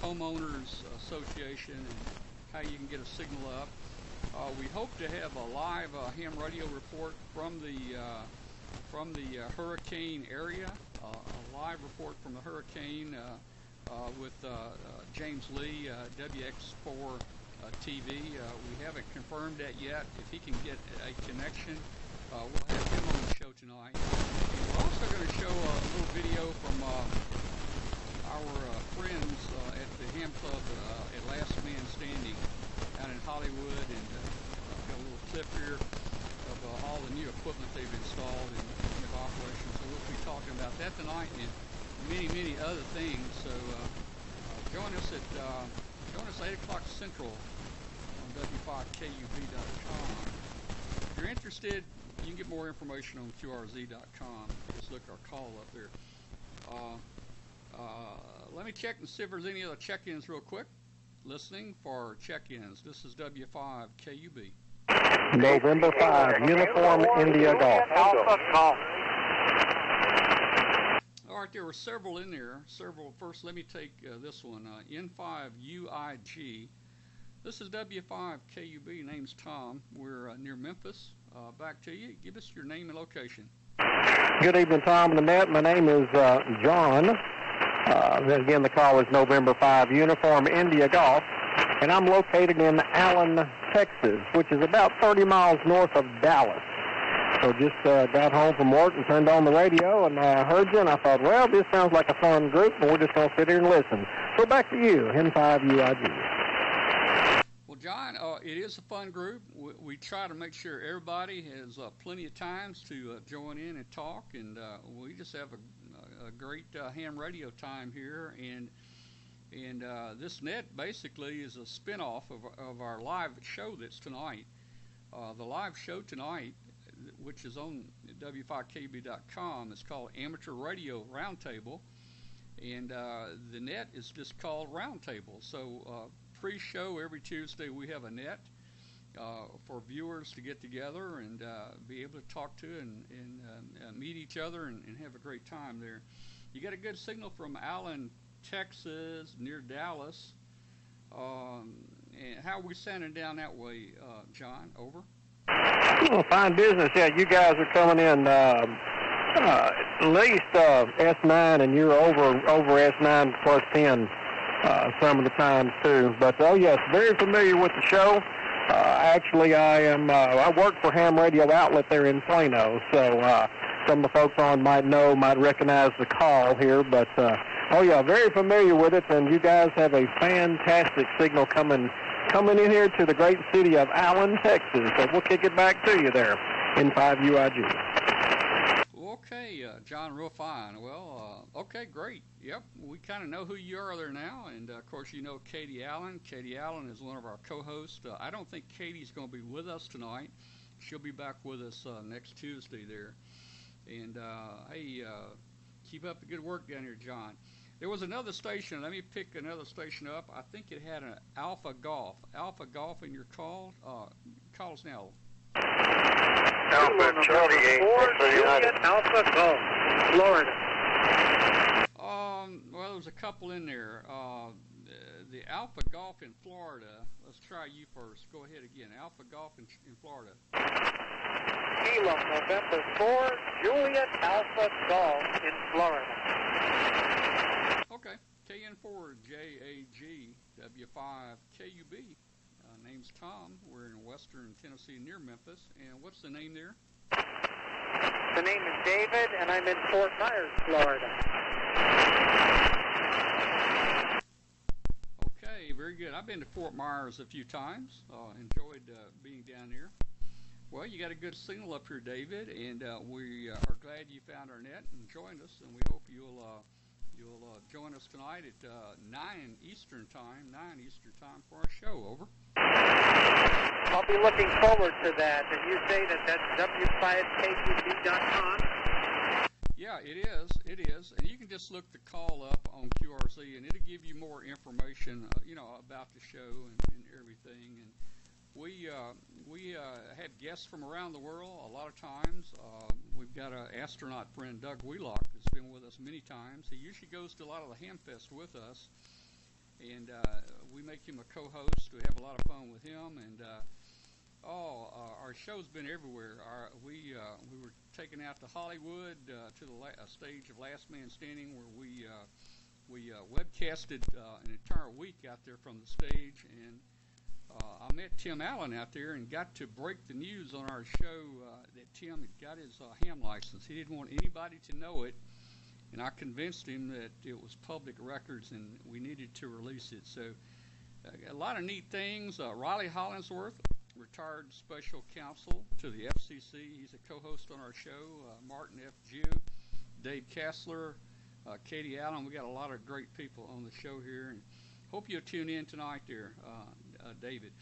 homeowners association, and how you can get a signal up. We hope to have a live ham radio report from the hurricane area, a live report from the hurricane with James Lee, WX4 TV. We haven't confirmed that yet. If he can get a connection, we'll have him on the show tonight. And we're also going to show a little video from our friends at the Ham Club at Last Man Standing out in Hollywood, and got a little clip here of all the new equipment they've installed and have operations. So we'll be talking about that tonight and many other things. So join us at 8 o'clock Central on W5KUB.com. If you're interested, you can get more information on QRZ.com. Just look our call up there. Let me check and see if there's any other check-ins real quick. Listening for check-ins. This is W5KUB. November 5, Uniform India Golf. Alpha Golf. All right, there were several in there. First, let me take this one. N5UIG. This is W5KUB. Name's Tom. We're near Memphis. Back to you. Give us your name and location. Good evening, Tom and the net. My name is John. Again, the call is November 5, Uniform India Golf. And I'm located in Allen, Texas, which is about 30 miles north of Dallas. So just got home from work and turned on the radio and heard you, and I thought, well, this sounds like a fun group, and we're just going to sit here and listen. So back to you, N5UIG. Well, John, it is a fun group. We try to make sure everybody has plenty of times to join in and talk, and we just have a great ham radio time here. And this net basically is a spinoff of our live show that's tonight. The live show tonight, which is on W5KB.com, is called Amateur Radio Roundtable, and the net is just called Roundtable. So pre-show every Tuesday we have a net for viewers to get together and be able to talk to and meet each other and have a great time there. You got a good signal from Allen, Texas, near Dallas. And how are we sounding down that way, John? Over. Well, fine business. Yeah, you guys are coming in at least S9, and you're over S9 plus 10 some of the times too. But oh yes, very familiar with the show. Actually, I work for Ham Radio Outlet there in Plano, so some of the folks on might recognize the call here. But oh yeah, very familiar with it, and you guys have a fantastic signal coming in here to the great city of Allen, Texas. So we'll kick it back to you there in N5UIG. Okay, John, real fine. Well, okay, great. Yep, we kind of know who you are there now, and of course you know Katie Allen. Katie Allen is one of our co-hosts. I don't think Katie's going to be with us tonight. She'll be back with us next Tuesday there. And hey, keep up the good work down here, John. There was another station. Let me pick another station up. I think it had an Alpha Golf. Alpha Golf in your call. Call us now. Alpha Charlie 8, Juliet Alpha Golf, Florida. Well, there's a couple in there. The Alpha Golf in Florida. Let's try you first. Go ahead again. Alpha Golf in Florida. Kilo, November 4, Juliet Alpha Golf in Florida. Okay. KN4 JAG W5KUB. Name's Tom. We're in western Tennessee near Memphis. And what's the name there? The name is David, and I'm in Fort Myers, Florida. Okay, very good. I've been to Fort Myers a few times. Enjoyed being down there. Well, you got a good signal up here, David, and we are glad you found our net and joined us, and we hope you'll join us tonight at 9 Eastern Time for our show. Over. I'll be looking forward to that. And you say that that's W5KUB.com? Yeah, it is. It is, and you can just look the call up on QRZ, and it'll give you more information, about the show and everything. And we have guests from around the world a lot of times. We've got an astronaut friend, Doug Wheelock, that's been with us many times. He usually goes to a lot of the Hamfest with us, and we make him a co-host. We have a lot of fun with him, and our show's been everywhere. We were taken out to Hollywood to the stage of Last Man Standing, where we webcasted an entire week out there from the stage, and I met Tim Allen out there and got to break the news on our show that Tim had got his ham license. He didn't want anybody to know it, and I convinced him that it was public records and we needed to release it. So a lot of neat things. Riley Hollingsworth, retired special counsel to the FCC. He's a co-host on our show. Martin F. Jew, Dave Kassler, Katie Allen. We got a lot of great people on the show here, and hope you'll tune in tonight there, David.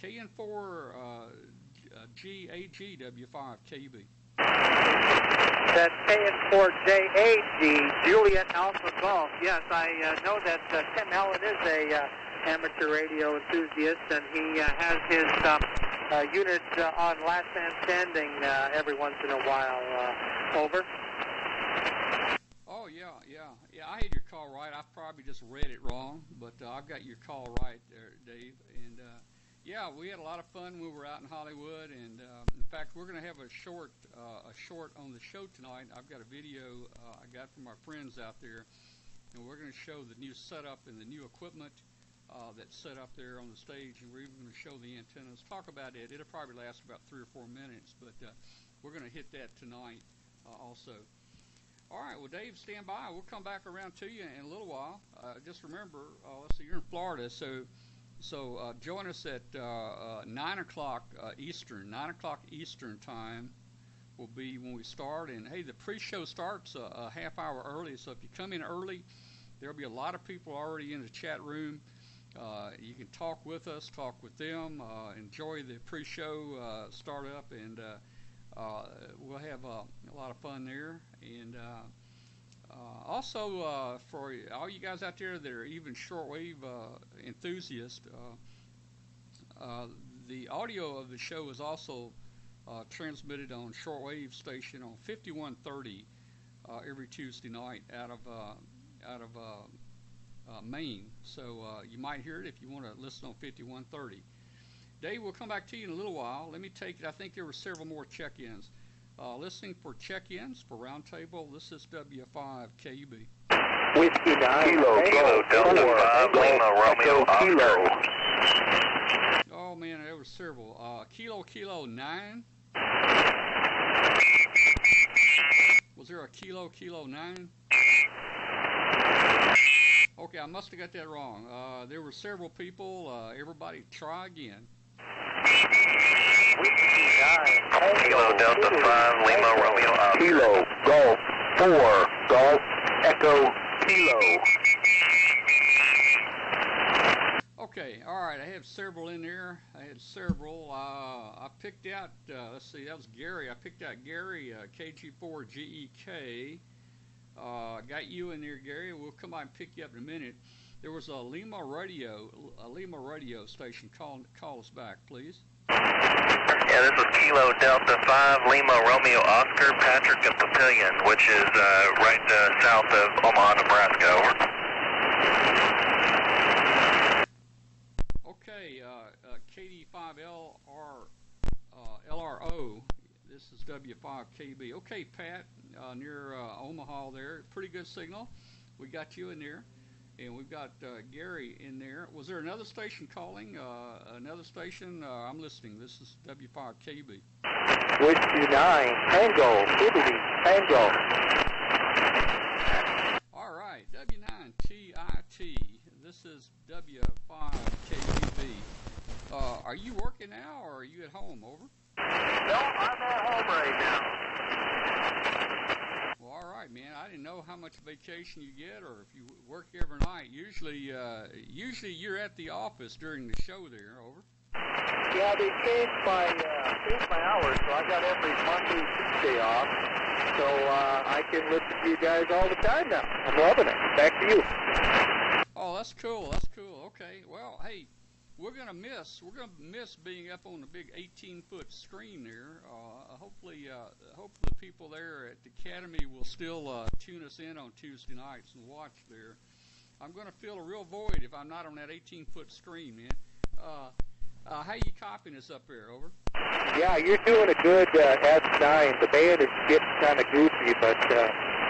KN4 GAGW5 KUB. That's KN4JAG, Juliet Alpha Golf. Yes, I know that Tim Allen is a amateur radio enthusiast, and he has his unit on Last Man Standing every once in a while. Over. Oh, yeah. I had your call right. I probably just read it wrong, but I've got your call right there, Dave. And, we had a lot of fun when we were out in Hollywood. And, in fact, we're going to have a short on the show tonight. I've got a video I got from our friends out there, and we're going to show the new setup and the new equipment that's set up there on the stage, and we're even going to show the antennas. Talk about it. It'll probably last about 3 or 4 minutes, but we're going to hit that tonight also. All right, well, Dave, stand by. We'll come back around to you in a little while. Just remember, let's see, you're in Florida, so join us at 9 o'clock Eastern. 9 o'clock Eastern time will be when we start. And, hey, the pre-show starts a half hour early, so if you come in early, there'll be a lot of people already in the chat room. You can talk with us, talk with them, enjoy the pre-show startup, and we'll have a lot of fun there. And also, for all you guys out there that are even shortwave enthusiasts, the audio of the show is also transmitted on shortwave station on 5130 every Tuesday night out of Maine. So you might hear it if you want to listen on 5130. Dave, we'll come back to you in a little while. Let me take it. I think there were several more check-ins. Listening for check-ins for Roundtable, this is W5 KUB. Whiskey 9. Kilo Delta 5 Lima Romeo Oscar. Oh, man, there were several. Kilo 9. Was there a Kilo 9? Okay, I must have got that wrong. There were several people. Everybody try again. Kilo Delta 5 Lima Romeo Oscar. Kilo Golf 4 Golf Echo Kilo. Okay, all right, I have several in there. I had several. I picked out, let's see, that was Gary. I picked out Gary, KG4GEK. Got you in there, Gary. We'll come by and pick you up in a minute. There was a Lima radio station. Call us back, please. Yeah, this is Kilo Delta 5 Lima Romeo Oscar, Patrick and Papillion, which is right south of Omaha, Nebraska. Over. Okay, KD5LRO. This is W5KB. Okay, Pat, near Omaha there. Pretty good signal. We got you in there. And we've got Gary in there. Was there another station calling? Another station? I'm listening. This is W5KB. Whiskey 9, Tango, Liberty, Tango. All right, W9TIT. This is W5KUB. Are you working now, or are you at home? Over. No, I'm at home right now. Well, all right, man. I didn't know how much vacation you get, or if you work every night. Usually you're at the office during the show there. Over. Yeah, they changed my hours, so I got every Monday, Tuesday off. So I can listen to you guys all the time now. I'm loving it. Back to you. Oh, that's cool. That's cool. Okay. Well, hey, we're gonna miss being up on the big 18-foot screen there. Hopefully the people there at the Academy will still tune us in on Tuesday nights and watch there. I'm gonna feel a real void if I'm not on that 18-foot screen, man. How you copying us up there? Over. Yeah, you're doing a good S9. The band is getting kind of goofy, but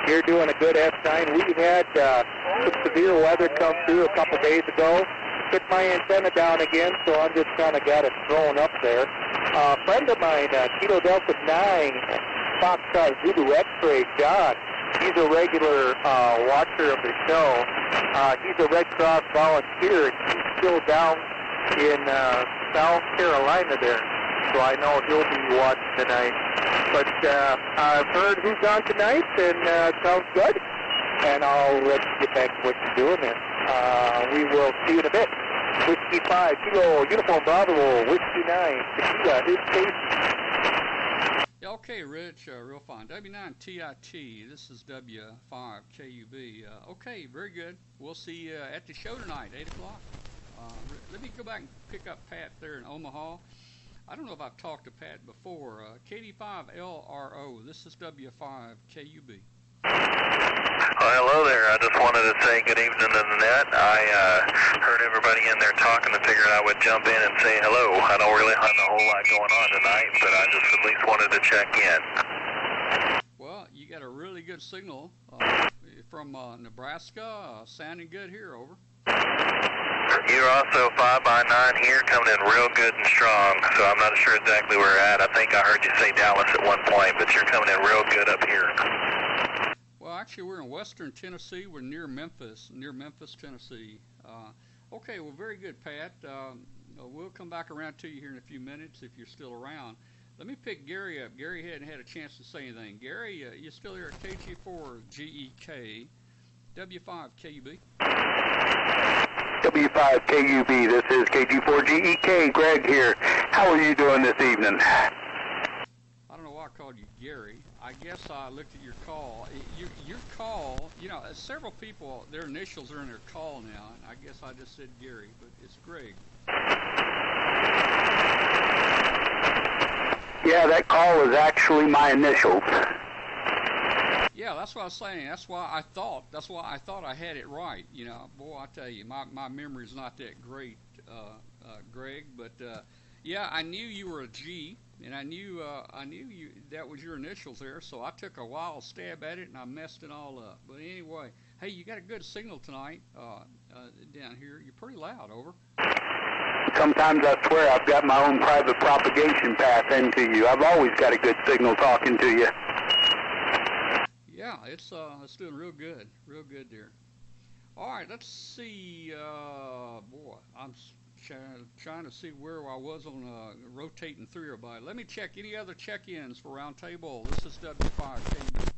you're doing a good S9. We had some severe weather come through a couple days ago. Took my antenna down again, so I'm just kind of got it thrown up there. A friend of mine, Kilo Delta 9, Foxtrot Zulu X-Ray, John, he's a regular watcher of the show. He's a Red Cross volunteer, and he's still down in South Carolina there. So I know he'll be watching tonight. But I've heard who's on tonight, and sounds good. And I'll let you get back to what you're doing then. We will see you in a bit. Whiskey 5, Kilo, Uniform Bravo, Whiskey 9, Tequila, is Casey. Okay, Rich, real fine. W9TIT, this is W5KUB. Okay, very good. We'll see you at the show tonight, 8 o'clock. Let me go back and pick up Pat there in Omaha. I don't know if I've talked to Pat before. KD5LRO, this is W5KUB. Well, hello there. I just wanted to say good evening to the net. I heard everybody in there talking and figured I would jump in and say hello. I don't really have a whole lot going on tonight, but I just at least wanted to check in. Well, you got a really good signal from Nebraska. Sounding good here, over. You're also 5x9 here, coming in real good and strong, so I'm not sure exactly where you're at. I think I heard you say Dallas at one point, but you're coming in real good up here. Well, actually, we're in western Tennessee. We're near Memphis, Tennessee. Okay, well, very good, Pat. We'll come back around to you here in a few minutes if you're still around. Let me pick Gary up. Gary hadn't had a chance to say anything. Gary, you still here at KG4GEK, W5KUB? W5KUB, this is KG4GEK, Greg here. How are you doing this evening? I don't know why I called you Gary. I guess I looked at your call. Your call, several people, their initials are in their call now, and I guess I just said Gary, but it's Greg. Yeah, that call is actually my initials. Yeah, that's what I was saying. That's why I thought I had it right. Boy, I tell you, my memory's not that great, Greg. But yeah, I knew you were a G, and I knew you that was your initials there. So I took a wild stab at it, and I messed it all up. But anyway, hey, you got a good signal tonight down here. You're pretty loud, over. Sometimes I swear I've got my own private propagation path into you. I've always got a good signal talking to you. Yeah, it's doing real good there. All right, let's see. Boy, I'm trying to see where I was on rotating through everybody. Let me check any other check-ins for Roundtable. This is W5KUB.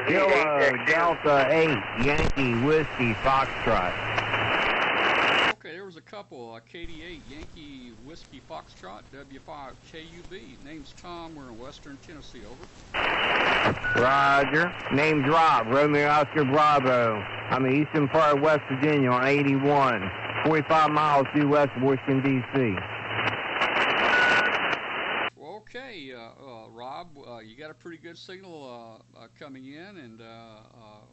Kilo Delta 8, Yankee Whiskey Foxtrot. Okay, there was a couple. KD8, Yankee Whiskey Foxtrot, W5KUB. Name's Tom. We're in western Tennessee, over. Roger. Name's Rob, Romeo Oscar Bravo. I'm in eastern part of West Virginia on 81, 45 miles due west of Washington, D.C. Well, okay, Rob, you got a pretty good signal coming in, and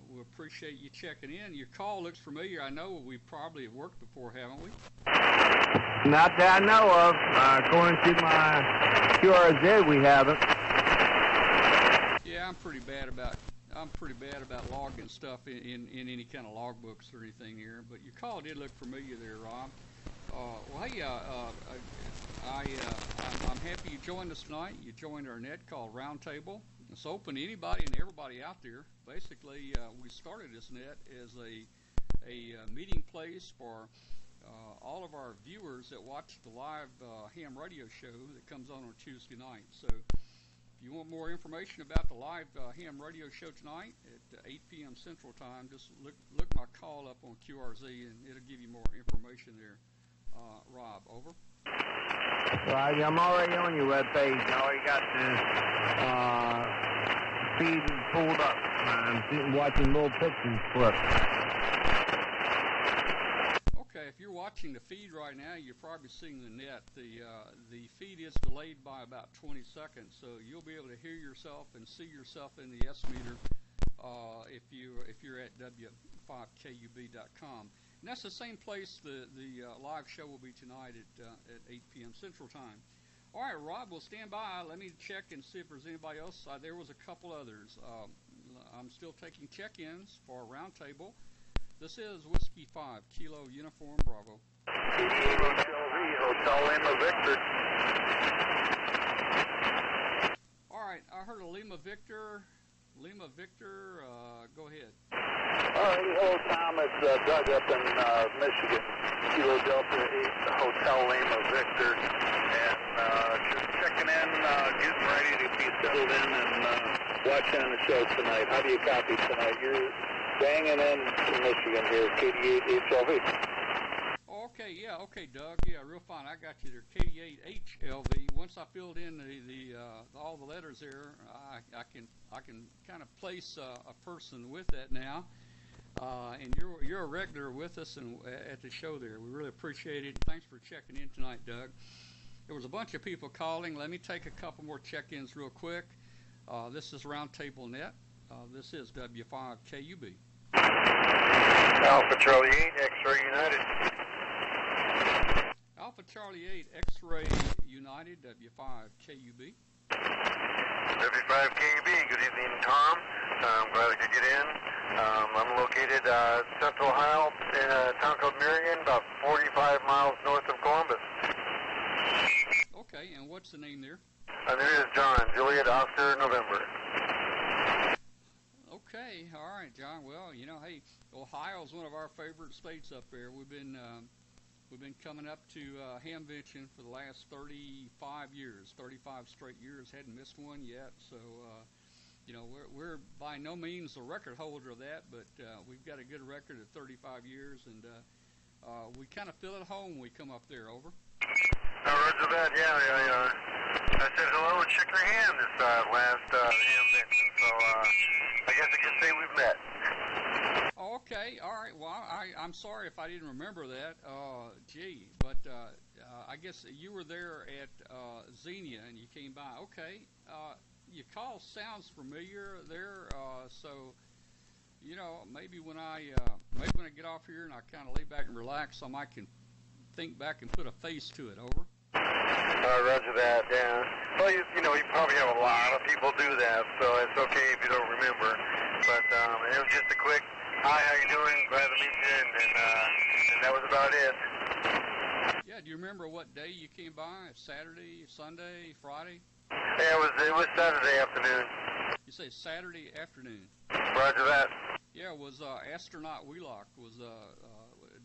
we appreciate you checking in. Your call looks familiar. I know we probably have worked before, haven't we? Not that I know of. According to my QRZ, we haven't. Yeah, I'm pretty bad about logging stuff in any kind of logbooks or anything here. But your call did look familiar there, Rob. Well, hey, I'm happy you joined us tonight. You joined our net called Roundtable. It's open to anybody and everybody out there. Basically, we started this net as a meeting place for all of our viewers that watch the live ham radio show that comes on Tuesday night. So if you want more information about the live ham radio show tonight at 8 p.m. Central Time, just look my call up on QRZ and it'll give you more information there. Rob, over. Right, I'm already on your webpage. I already got the feed pulled up. I'm sitting watching little pictures clips. Okay, if you're watching the feed right now, you're probably seeing the net. The feed is delayed by about 20 seconds, so you'll be able to hear yourself and see yourself in the S meter if you're at w5kub.com. And that's the same place the live show will be tonight at 8 p.m. Central Time. All right, Rob, we'll stand by. Let me check and see if there's anybody else. There was a couple others. I'm still taking check-ins for a roundtable. This is Whiskey 5, Kilo Uniform Bravo. Hotel Lima Victor. All right, I heard a Lima Victor. Go ahead. Hello, Tom. It's Doug up in Michigan. Kilo Delta 8, Hotel Lima Victor. And just checking in, getting ready to be settled in and watching the show tonight. How do you copy tonight? You're banging in from Michigan here, KD8 HLV. Okay, Doug. Yeah, real fine. I got you there, KD8 HLV. Once I filled in all the letters there, I can kind of place a person with that now. And you're a regular with us and at the show there. We really appreciate it. Thanks for checking in tonight, Doug. There was a bunch of people calling. Let me take a couple more check-ins real quick. This is Roundtable Net. This is W5KUB. Alpha Charlie 8, X-Ray United. Alpha Charlie 8, X-Ray United, W5KUB. W5KUB, good evening, Tom. I'm glad I could get in. I'm located Central Ohio in a town called Marion, about 45 miles north of Columbus. Okay, and what's the name there? There is John, Juliet Oscar, November. Okay, all right, John. Well, hey, Ohio's one of our favorite states up there. We've been coming up to Hamvention for the last 35 years, 35 straight years. Hadn't missed one yet. So, we're by no means the record holder of that, but we've got a good record of 35 years, and we kind of feel at home when we come up there. Over. Roger that. Yeah. I said hello and shook your hand this last Hamvention, so I guess I can say we've met. Okay, all right. Well, I'm sorry if I didn't remember that. But I guess you were there at Xenia and you came by. Okay, your call sounds familiar there. So, maybe when I get off here and I kind of lay back and relax, I might can think back and put a face to it. Over. Roger that. Yeah. Well, you probably have a lot of people do that, so it's okay if you don't remember. But it was just a quick. Hi, how you doing? Glad to meet you, and that was about it. Yeah, do you remember what day you came by? Saturday, Sunday, Friday? Yeah, it was Saturday afternoon. You say Saturday afternoon? Roger that. Yeah, was Astronaut Wheelock, was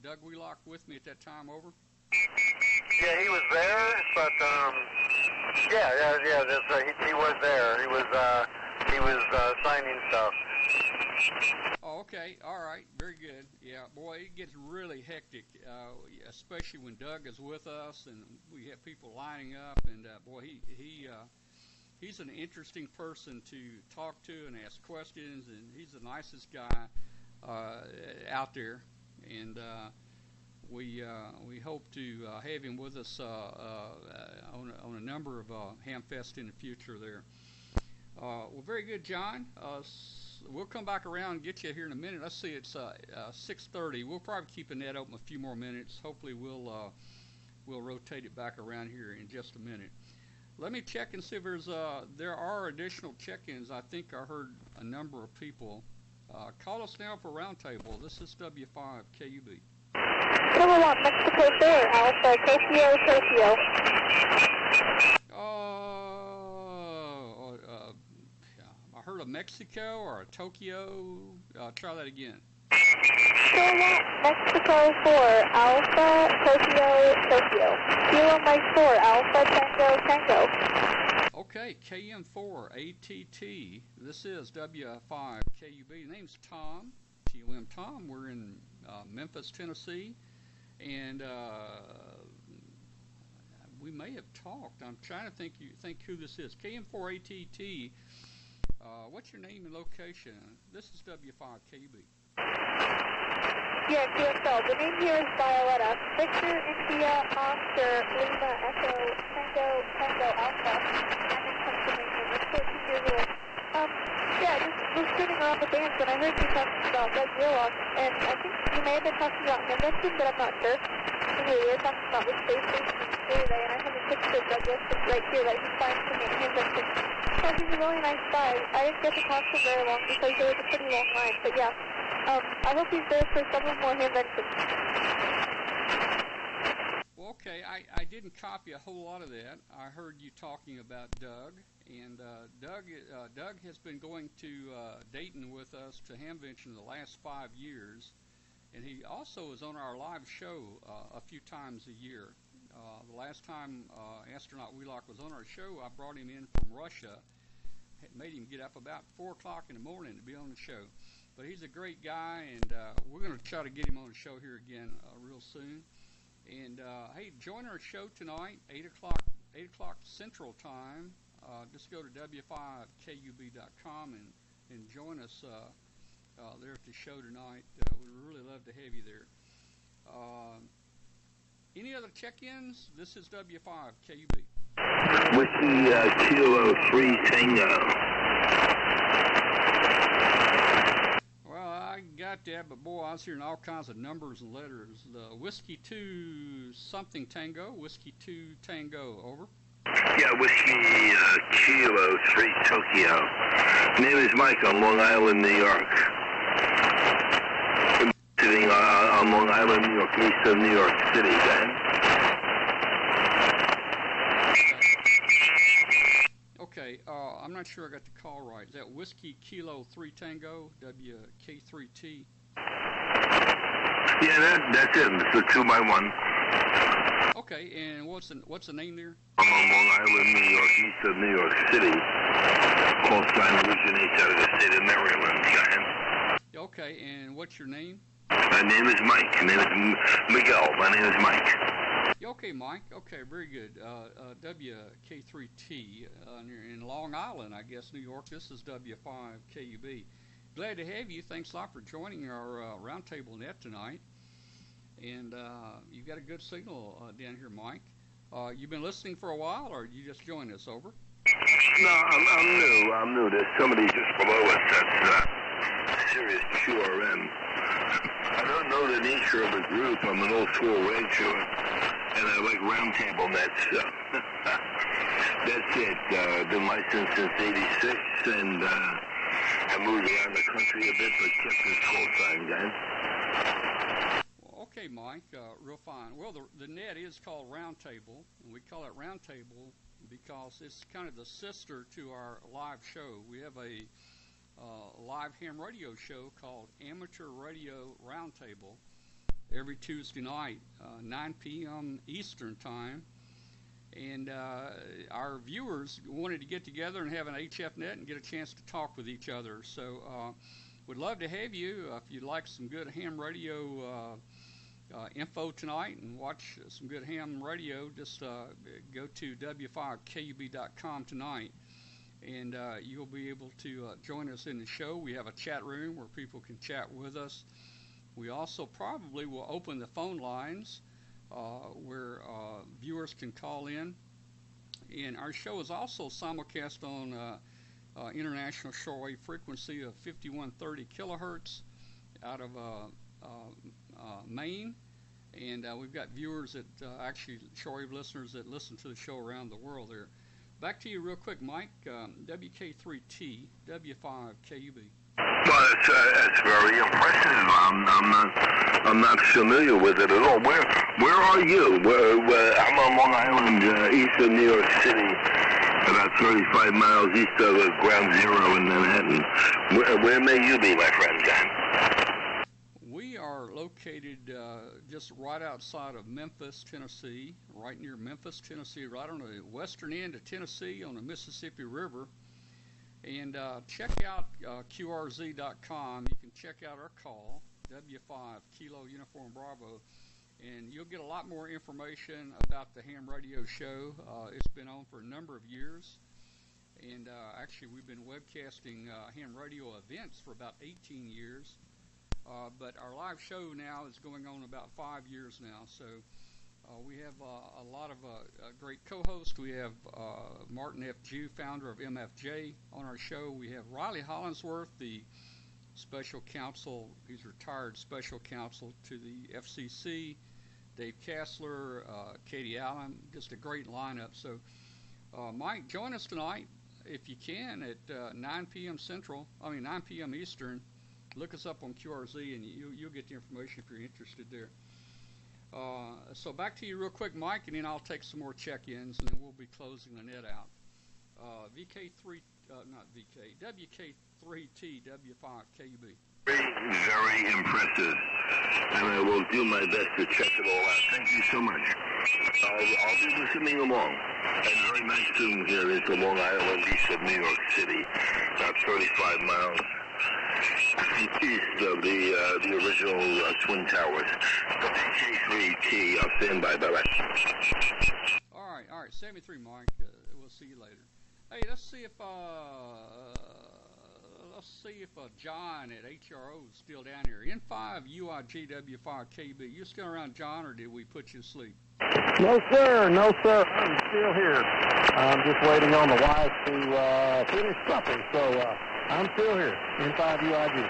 Doug Wheelock with me at that time, over? Yeah, he was there, but yeah, that's right. He was there. He was signing stuff. Oh, okay. All right. Very good. Yeah, boy, it gets really hectic, especially when Doug is with us and we have people lining up. And, boy, he's an interesting person to talk to and ask questions, and he's the nicest guy out there. And we hope to have him with us on a number of Hamfest in the future there. Well, very good, John. We'll come back around and get you here in a minute. Let's see, it's 6:30. We'll probably keep the net open a few more minutes. Hopefully we'll rotate it back around here in just a minute. Let me check and see if there are additional check-ins. I think I heard a number of people. Call us now for Roundtable. This is W5KUB. Number 1, Mexico Fair, Alpha, Tokyo. I heard a Mexico or a Tokyo. Try that again. Kilo Mexico 4, Alpha, Tokyo. Kilo Mike 4, Alpha, Tango. Okay, KM4, ATT. This is W5KUB. The name's Tom, TOM Tom. We're in Memphis, Tennessee. And we may have talked. I'm trying to think who this is. KM4ATT. What's your name and location? This is W5KUB. Yeah, QSL. The name here is Violetta. Victor, India, Oscar, Lima, Echo, Tango, Alpha. I'm in Pennsylvania. I'm 14 years old. Yeah, just was sitting around the bands, and I heard you talking about Doug Warlock, and I think you may have been talking about him, but I'm not sure. Anyway, we were talking about the space station in Florida, and I have a picture of Douglas right here that he signed for me at Hindenburg. So he's a really nice guy. I didn't get to talk to him very long because there was a pretty long line, but yeah. I hope he's there for several more Hindenburgs. Well, okay, I didn't copy a whole lot of that. I heard you talking about Doug, and Doug has been going to Dayton with us to Hamvention the last 5 years, and he also is on our live show a few times a year. The last time Astronaut Wheelock was on our show, I brought him in from Russia. It made him get up about 4 o'clock in the morning to be on the show. But he's a great guy, and we're going to try to get him on the show here again real soon. And hey, join our show tonight, 8 o'clock Central Time. Just go to w5kub.com and join us there at the show tonight. We'd really love to have you there. Any other check-ins? This is W5KUB. Whiskey Kilo 3 Tango. Well, I got that, but boy, I was hearing all kinds of numbers and letters. The Whiskey 2 something Tango, Whiskey 2 Tango, over. Yeah, Whiskey Kilo 3 Tokyo. Name is Mike on Long Island, New York. Sitting on Long Island, New York, east of New York City, then. Okay, I'm not sure I got the call right. Is that Whiskey Kilo 3 Tango, WK3T? Yeah, that's it. It's a 2x1. Okay, and what's the name there? I'm on Long Island, New York, east of New York City. Call sign originates out of the state of Maryland, Giant. Okay, and what's your name? My name is Mike. My name is Miguel. My name is Mike. Okay, Mike. Okay, very good. WK3T in Long Island, I guess, New York. This is W5KUB. Glad to have you. Thanks a lot for joining our Roundtable Net tonight. And you've got a good signal down here, Mike. You've been listening for a while, or you just joined us, over? No, I'm new. There's somebody just below us that's Sirius QRM. I don't know the nature of the group. I'm an old school radio, and I like Roundtable Net, so that's it. Been licensed since '86, and I moved around the country a bit, but kept this call sign, guys. Okay, Mike, real fine. Well, the net is called Roundtable, and we call it Roundtable because it's kind of the sister to our live show. We have a live ham radio show called Amateur Radio Roundtable every Tuesday night, 9 p.m. Eastern Time. And our viewers wanted to get together and have an HF net and get a chance to talk with each other. So we'd love to have you. If you'd like some good ham radio info tonight and watch some good ham radio, just go to w5kub.com tonight, and you'll be able to join us in the show. We have a chat room where people can chat with us. We also probably will open the phone lines where viewers can call in. And our show is also simulcast on international shortwave frequency of 5130 kilohertz out of Maine. And we've got viewers that actually shortwave listeners that listen to the show around the world there. Back to you real quick, Mike. WK3T, W5KUB. Well, it's very impressive. I'm not familiar with it at all. Where are you? I'm on Long Island, east of New York City, about 35 miles east of Ground Zero in Manhattan. Where may you be, my friend, John? We are located just right outside of Memphis, Tennessee, right near Memphis, Tennessee, right on the western end of Tennessee on the Mississippi River. And check out QRZ.com. You can check out our call, W5 Kilo Uniform Bravo. and you'll get a lot more information about the ham radio show. It's been on for a number of years, and actually we've been webcasting ham radio events for about 18 years, but our live show now is going on about 5 years now, so we have a lot of great co-hosts. We have Martin F. Jew, founder of MFJ, on our show. We have Riley Hollingsworth, the special counsel. He's retired special counsel to the FCC. Dave Kassler, Katie Allen, just a great lineup. So, Mike, join us tonight if you can at 9 p.m. 9 p.m. Eastern. Look us up on QRZ, and you'll get the information if you're interested there. So back to you real quick, Mike, and then I'll take some more check-ins, and then we'll be closing the net out. WK3T W5KUB. Very impressive, and I will do my best to check it all out. Thank you so much. I'll be listening along. And very nice to here into Long Island, east of New York City, about 35 miles east of the original Twin Towers. WK3T, I'll stand by. Bye-bye. All right, 73, Mike. We'll see you later. Hey, let's see if John at HRO is still down here. N5 UIGW5KB. You still around, John, or did we put you to sleep? No, sir. I'm still here. I'm just waiting on the wife to finish supper, so I'm still here. N5 UIG.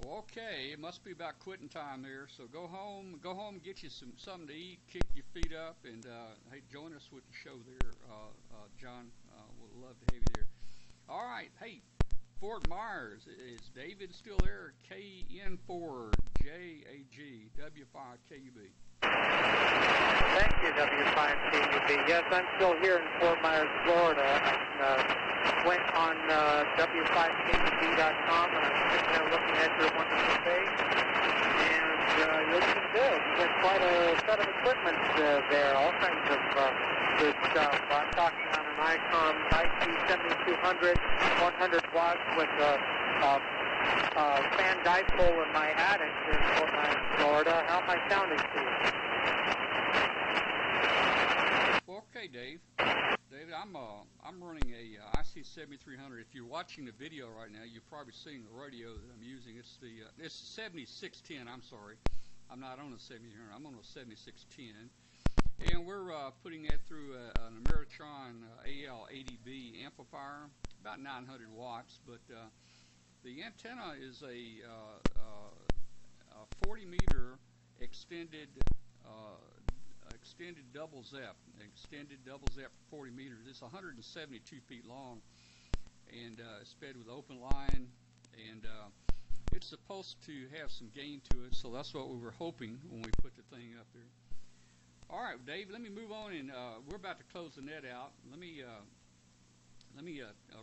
Okay, it must be about quitting time there. So go home, get you something to eat, kick your feet up, and hey, join us with the show there, John. We'll love to have you there. All right, hey, Fort Myers, is David still there? KN4JAG W5KUB. Thank you, W5KUB. Yes, I'm still here in Fort Myers, Florida. I went on W5KUB.com, and I'm sitting there looking at your wonderful page, and you're looking good. You've got quite a set of equipment there, all kinds of good stuff. I'm talking on an Icon IC7200, 100 watts with a fan dipole in my attic in Fort Myers, Florida. How am I sounding to you? Well, okay, Dave. David, I'm running a IC7300. If you're watching the video right now, you've probably seen the radio that I'm using. It's the 7610. I'm sorry, I'm not on a 7300. I'm on a 7610, and we're putting that through an Ameritron AL80B amplifier, about 900 watts. But the antenna is a 40-meter extended double ZEP, for 40 meters. It's 172 feet long, and it's fed with open line, and it's supposed to have some gain to it, so that's what we were hoping when we put the thing up there. All right, Dave, let me move on, and we're about to close the net out. Let me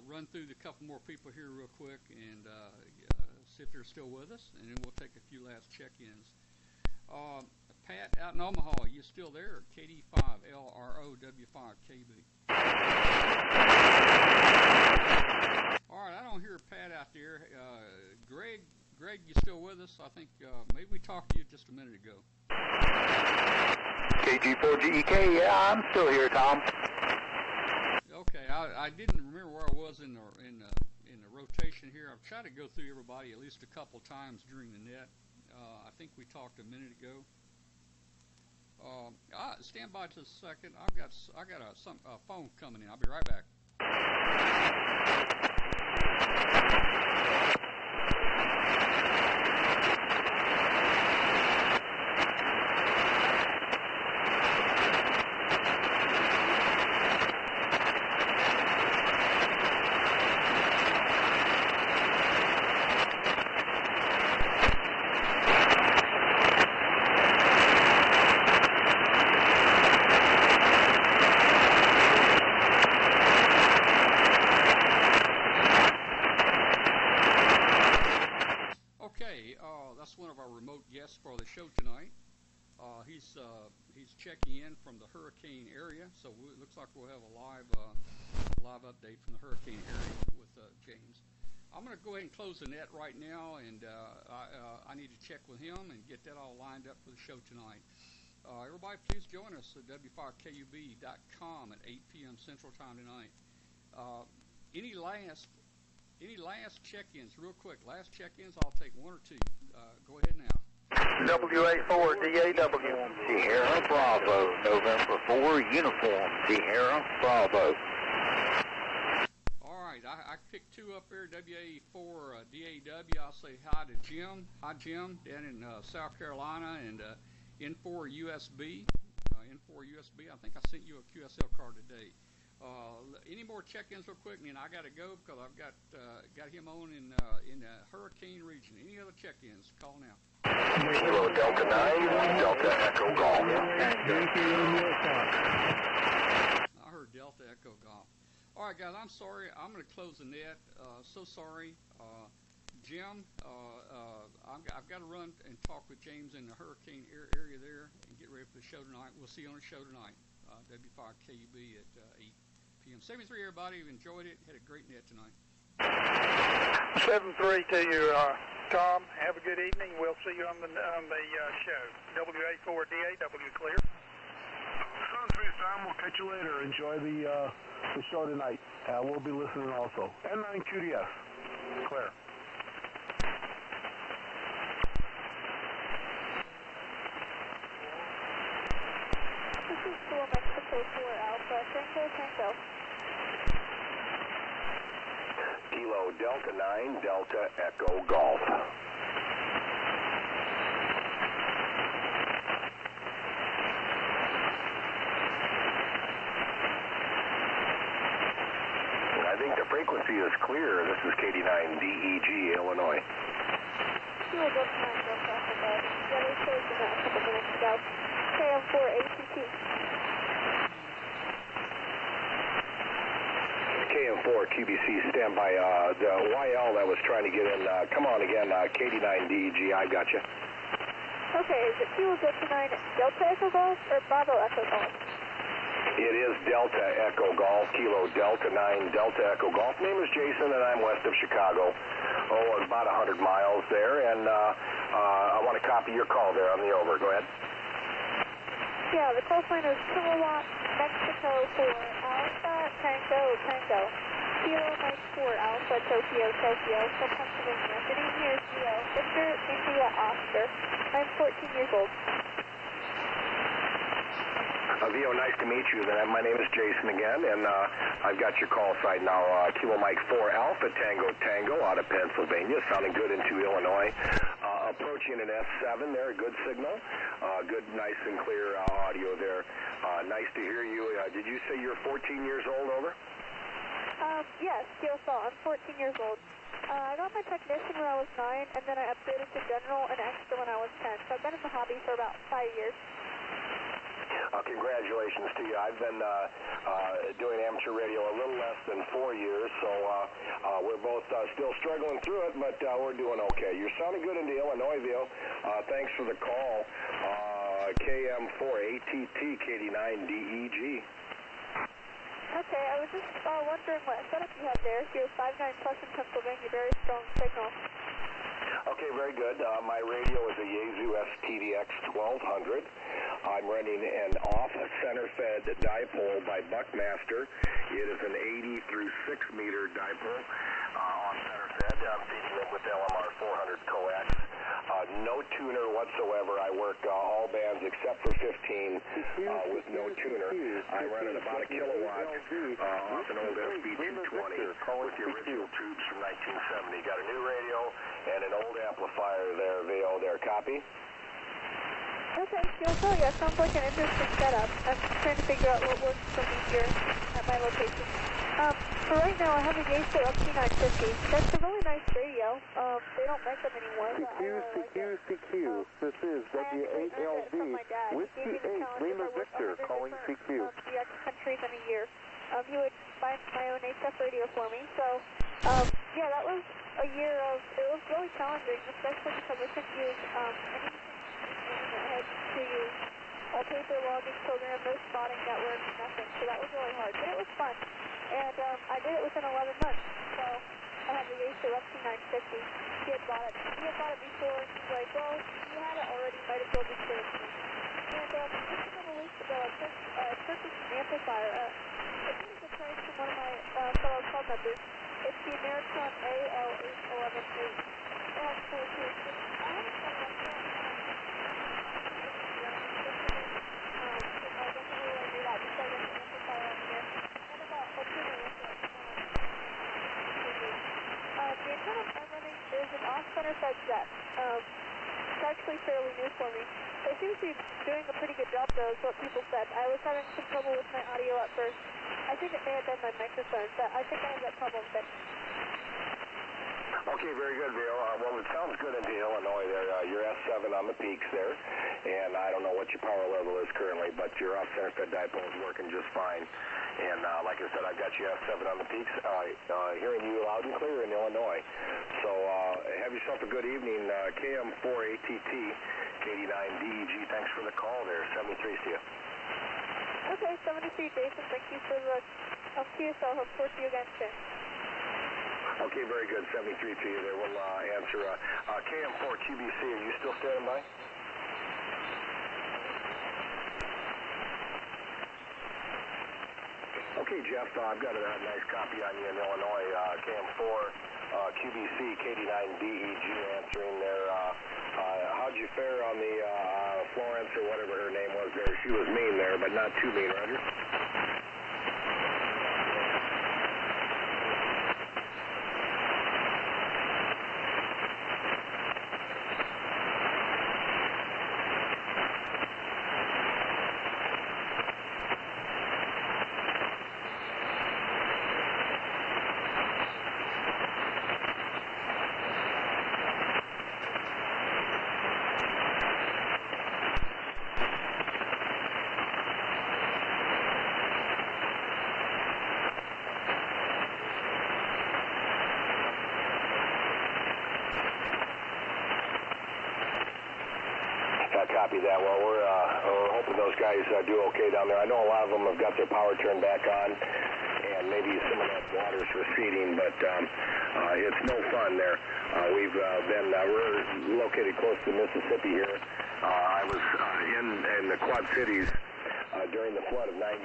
run through a couple more people here real quick and see if they're still with us, and then we'll take a few last check-ins. Pat out in Omaha, you still there? KD5LROW5KB. All right, I don't hear Pat out there. Greg, you still with us? I think maybe we talked to you just a minute ago. KG4GEK, yeah, I'm still here, Tom. Okay, I didn't remember where I was in the rotation here. I've tried to go through everybody at least a couple times during the net. I think we talked a minute ago. Stand by just a second. I got a phone coming in. I'll be right back. For the show tonight. He's checking in from the hurricane area, so it looks like we'll have a live update from the hurricane area with James. I'm going to go ahead and close the net right now, and I need to check with him and get that all lined up for the show tonight. Everybody, please join us at w5kub.com at 8 p.m. Central Time tonight. Any last check-ins, real quick? Last check-ins, I'll take one or two. Go ahead now. W84DAW. Sierra Bravo, November 4, Uniform, Sierra Bravo. All right, I picked two up there, WA4 DAW. I'll say hi to Jim. Hi, Jim, down in South Carolina, and N4 USB. N4 USB, I think I sent you a QSL card today. Any more check-ins real quick? And I got to go because I've got him on in the hurricane region. Any other check-ins? Call now. Kilo Delta 9, Delta Echo Golf. I heard Delta Echo Golf. All right, guys, I'm sorry. I'm going to close the net. So sorry. Jim, I've got to run and talk with James in the hurricane area there and get ready for the show tonight. We'll see you on the show tonight. W5KUB at 8 p.m. 73, everybody. Who enjoyed it. Had a great net tonight. 7-3 to you, Tom. Have a good evening. We'll see you on the show. WA4DAW clear. 7-3, Tom. We'll catch you later. Enjoy the show tonight. We'll be listening also. N9QDS. Clear. This is School Mexico 4 Alpha, Tango. Kilo Delta 9, Delta Echo Golf. I think the frequency is clear. This is KD9DEG, Illinois. Kilo Delta 9, Delta Echo Golf. Yeah, they showed you that a couple minutes ago. KM4 ATT. KM4 QBC, stand by. The YL that was trying to get in, come on again, KD9DEG, I got you. Okay, is it Kilo Delta 9 Delta Echo Golf or Bravo Echo Golf? It is Delta Echo Golf, Kilo Delta 9 Delta Echo Golf. Name is Jason, and I'm west of Chicago. Oh, about 100 miles there, and I want to copy your call there on the over. Go ahead. Yeah, the call sign is Kilowatt Mexico 4 Alpha Tango. Kilo Mike 4 Alpha Tokyo from Pennsylvania. The name here is Geo. Victor India Oscar. I'm 14 years old. Vio, nice to meet you. My name is Jason again, and I've got your call sign now. Kilo Mike 4 Alpha Tango out of Pennsylvania, sounding good into Illinois. Approaching an S7 there, a good signal. Good, nice and clear audio there. Nice to hear you. Did you say you're 14 years old, over? Yes, Kilo Saw. I'm 14 years old. I got my technician when I was 9, and then I upgraded to general and extra when I was 10. So I've been in the hobby for about 5 years. Congratulations to you. I've been doing amateur radio a little less than 4 years, so we're both still struggling through it, but we're doing okay. You're sounding good into Illinois, Vio. Thanks for the call. KM4ATT KD9DEG. Okay, I was just wondering what setup you had there. You're 5.9 plus in Pennsylvania, very strong signal. Okay, very good. My radio is a Yaesu STDX 1200. I'm running an off-center-fed dipole by Buckmaster. It is an 80 through 6 meter dipole on center-fed. I'm feeding it with LMR 400 coax. No tuner whatsoever. I work all bands except for 15 with no tuner. I'm running about a kilowatt off an old SB220 with the original tubes from 1970. Got a new radio and an old amplifier there, VO there. Copy? Okay, yeah, sounds like an interesting setup. I'm trying to figure out what works for me here at my location. For right now, I have a Yaesu LT950. That's a really nice radio. They don't make them anymore. CQ. This is W8LV. Whiskey 8, Lima Victor, calling CQ. DX countries in a year. He would buy my own HF radio for me. So, yeah, that was a year of, it was really challenging, especially because I couldn't use anything I had to use a paper logging program, no spotting network, nothing. So that was really hard, but it was fun. And I did it within 11 months. So I have a Yaesu FT950. He had bought it before, and he's like, well, you had it already, might as well just give it to me. And just a couple weeks ago, I purchased an amplifier at a pretty good price from one of my fellow club members. It's the Americon AL8118. It has 4 tubes. I haven't done that yet. I definitely want to do that before I get the amplifier on here. And about opening with it. The antenna I'm running is an off-center fed set. It's actually fairly new for me. It seems to be doing a pretty good job, though, is what people said. I was having some trouble with my audio at first. I think it may have been my microphone, but I think I have that problem fixed. Okay, very good, Bill. Well, it sounds good into Illinois there. You're S7 on the peaks there, and I don't know what your power level is currently, but your off-center fed dipole is working just fine. And like I said, I've got you S7 on the peaks, hearing you loud and clear in Illinois. So have yourself a good evening. KM4ATT, KD9DEG, thanks for the call there. 73 to you. Okay, 73, Jason. Thank you for the QSL. Hope to see you again soon. Okay, very good. 73 to you there. We'll answer. KM4QBC, are you still standing by? Okay, Jeff, I've got a nice copy on you in Illinois. KM4 QBC, KD9DEG answering there. How'd you fare on the Florence or whatever her name was there? She was mean there, but not too mean, Roger. Copy that. Well, we're hoping those guys do okay down there. I know a lot of them have got their power turned back on, and maybe some of that water's receding, but it's no fun there. We're located close to Mississippi here. I was in the Quad Cities during the flood of '93,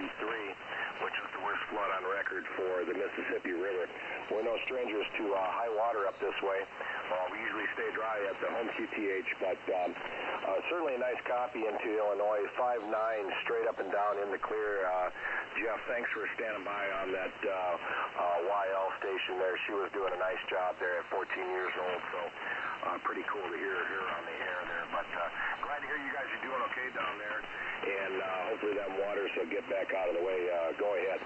which was the worst flood on record for the Mississippi River. We're no strangers to high water up this way. We usually stay dry at the home QTH, but certainly a nice copy into Illinois. 5-9, straight up and down in the clear. Jeff, thanks for standing by on that YL station there. She was doing a nice job there at 14 years old, so pretty cool to hear her on the air there. But glad to hear you guys are doing okay down there, and hopefully them waters will get back out of the way. Go ahead.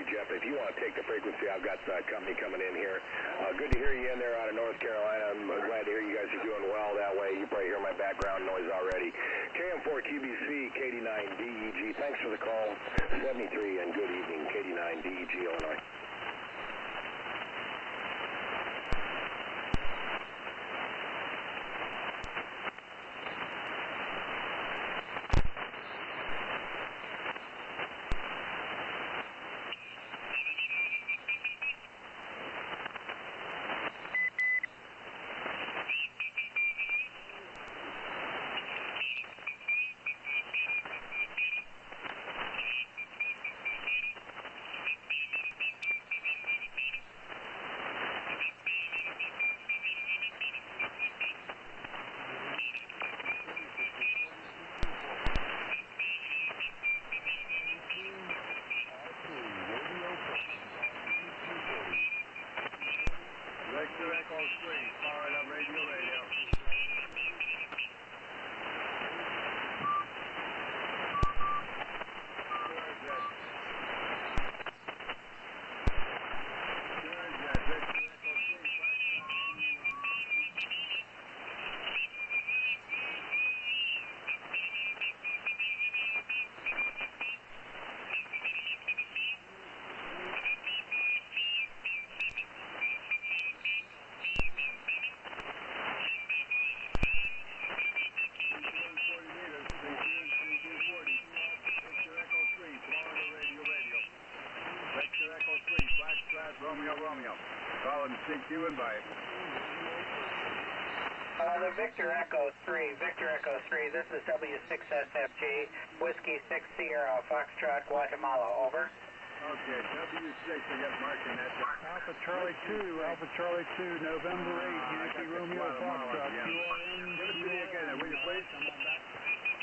Jeff, if you want to take the frequency, I've got company coming in here. Good to hear you in there out of North Carolina. I'm glad to hear you guys are doing well that way. You probably hear my background noise already. KM4QBC, KD9DEG, thanks for the call. 73 and good evening, KD9DEG, Illinois. Romeo. Solid CQ and bye. The Victor Echo 3, this is W6SFG, Whiskey 6 Sierra, Foxtrot, Guatemala, over. Okay, W6, I got marking that. Alpha Charlie 2, November 8, Yankee Romeo Foxtrot, QRM. Give it to me again, will you please?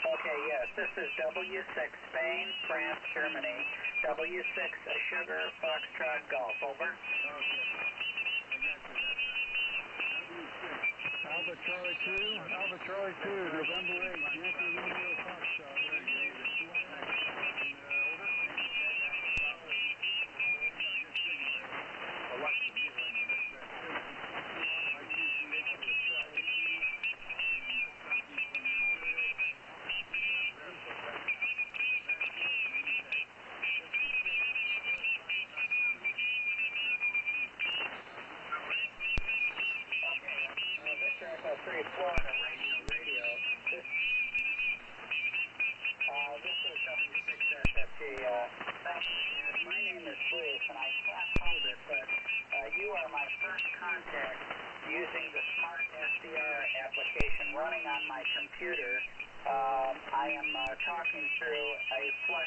Okay, yes, this is W6, Spain, France, Germany, W6, Sugar, Foxtrot, Golf, over. Okay. Alpha Charlie 2, November 8, Yankee Romeo Foxtrot. Florida radio. This is W6SFG. Thank you. My name is Bruce, and I can't hold it, but you are my first contact using the Smart SDR application running on my computer. I am talking through a flush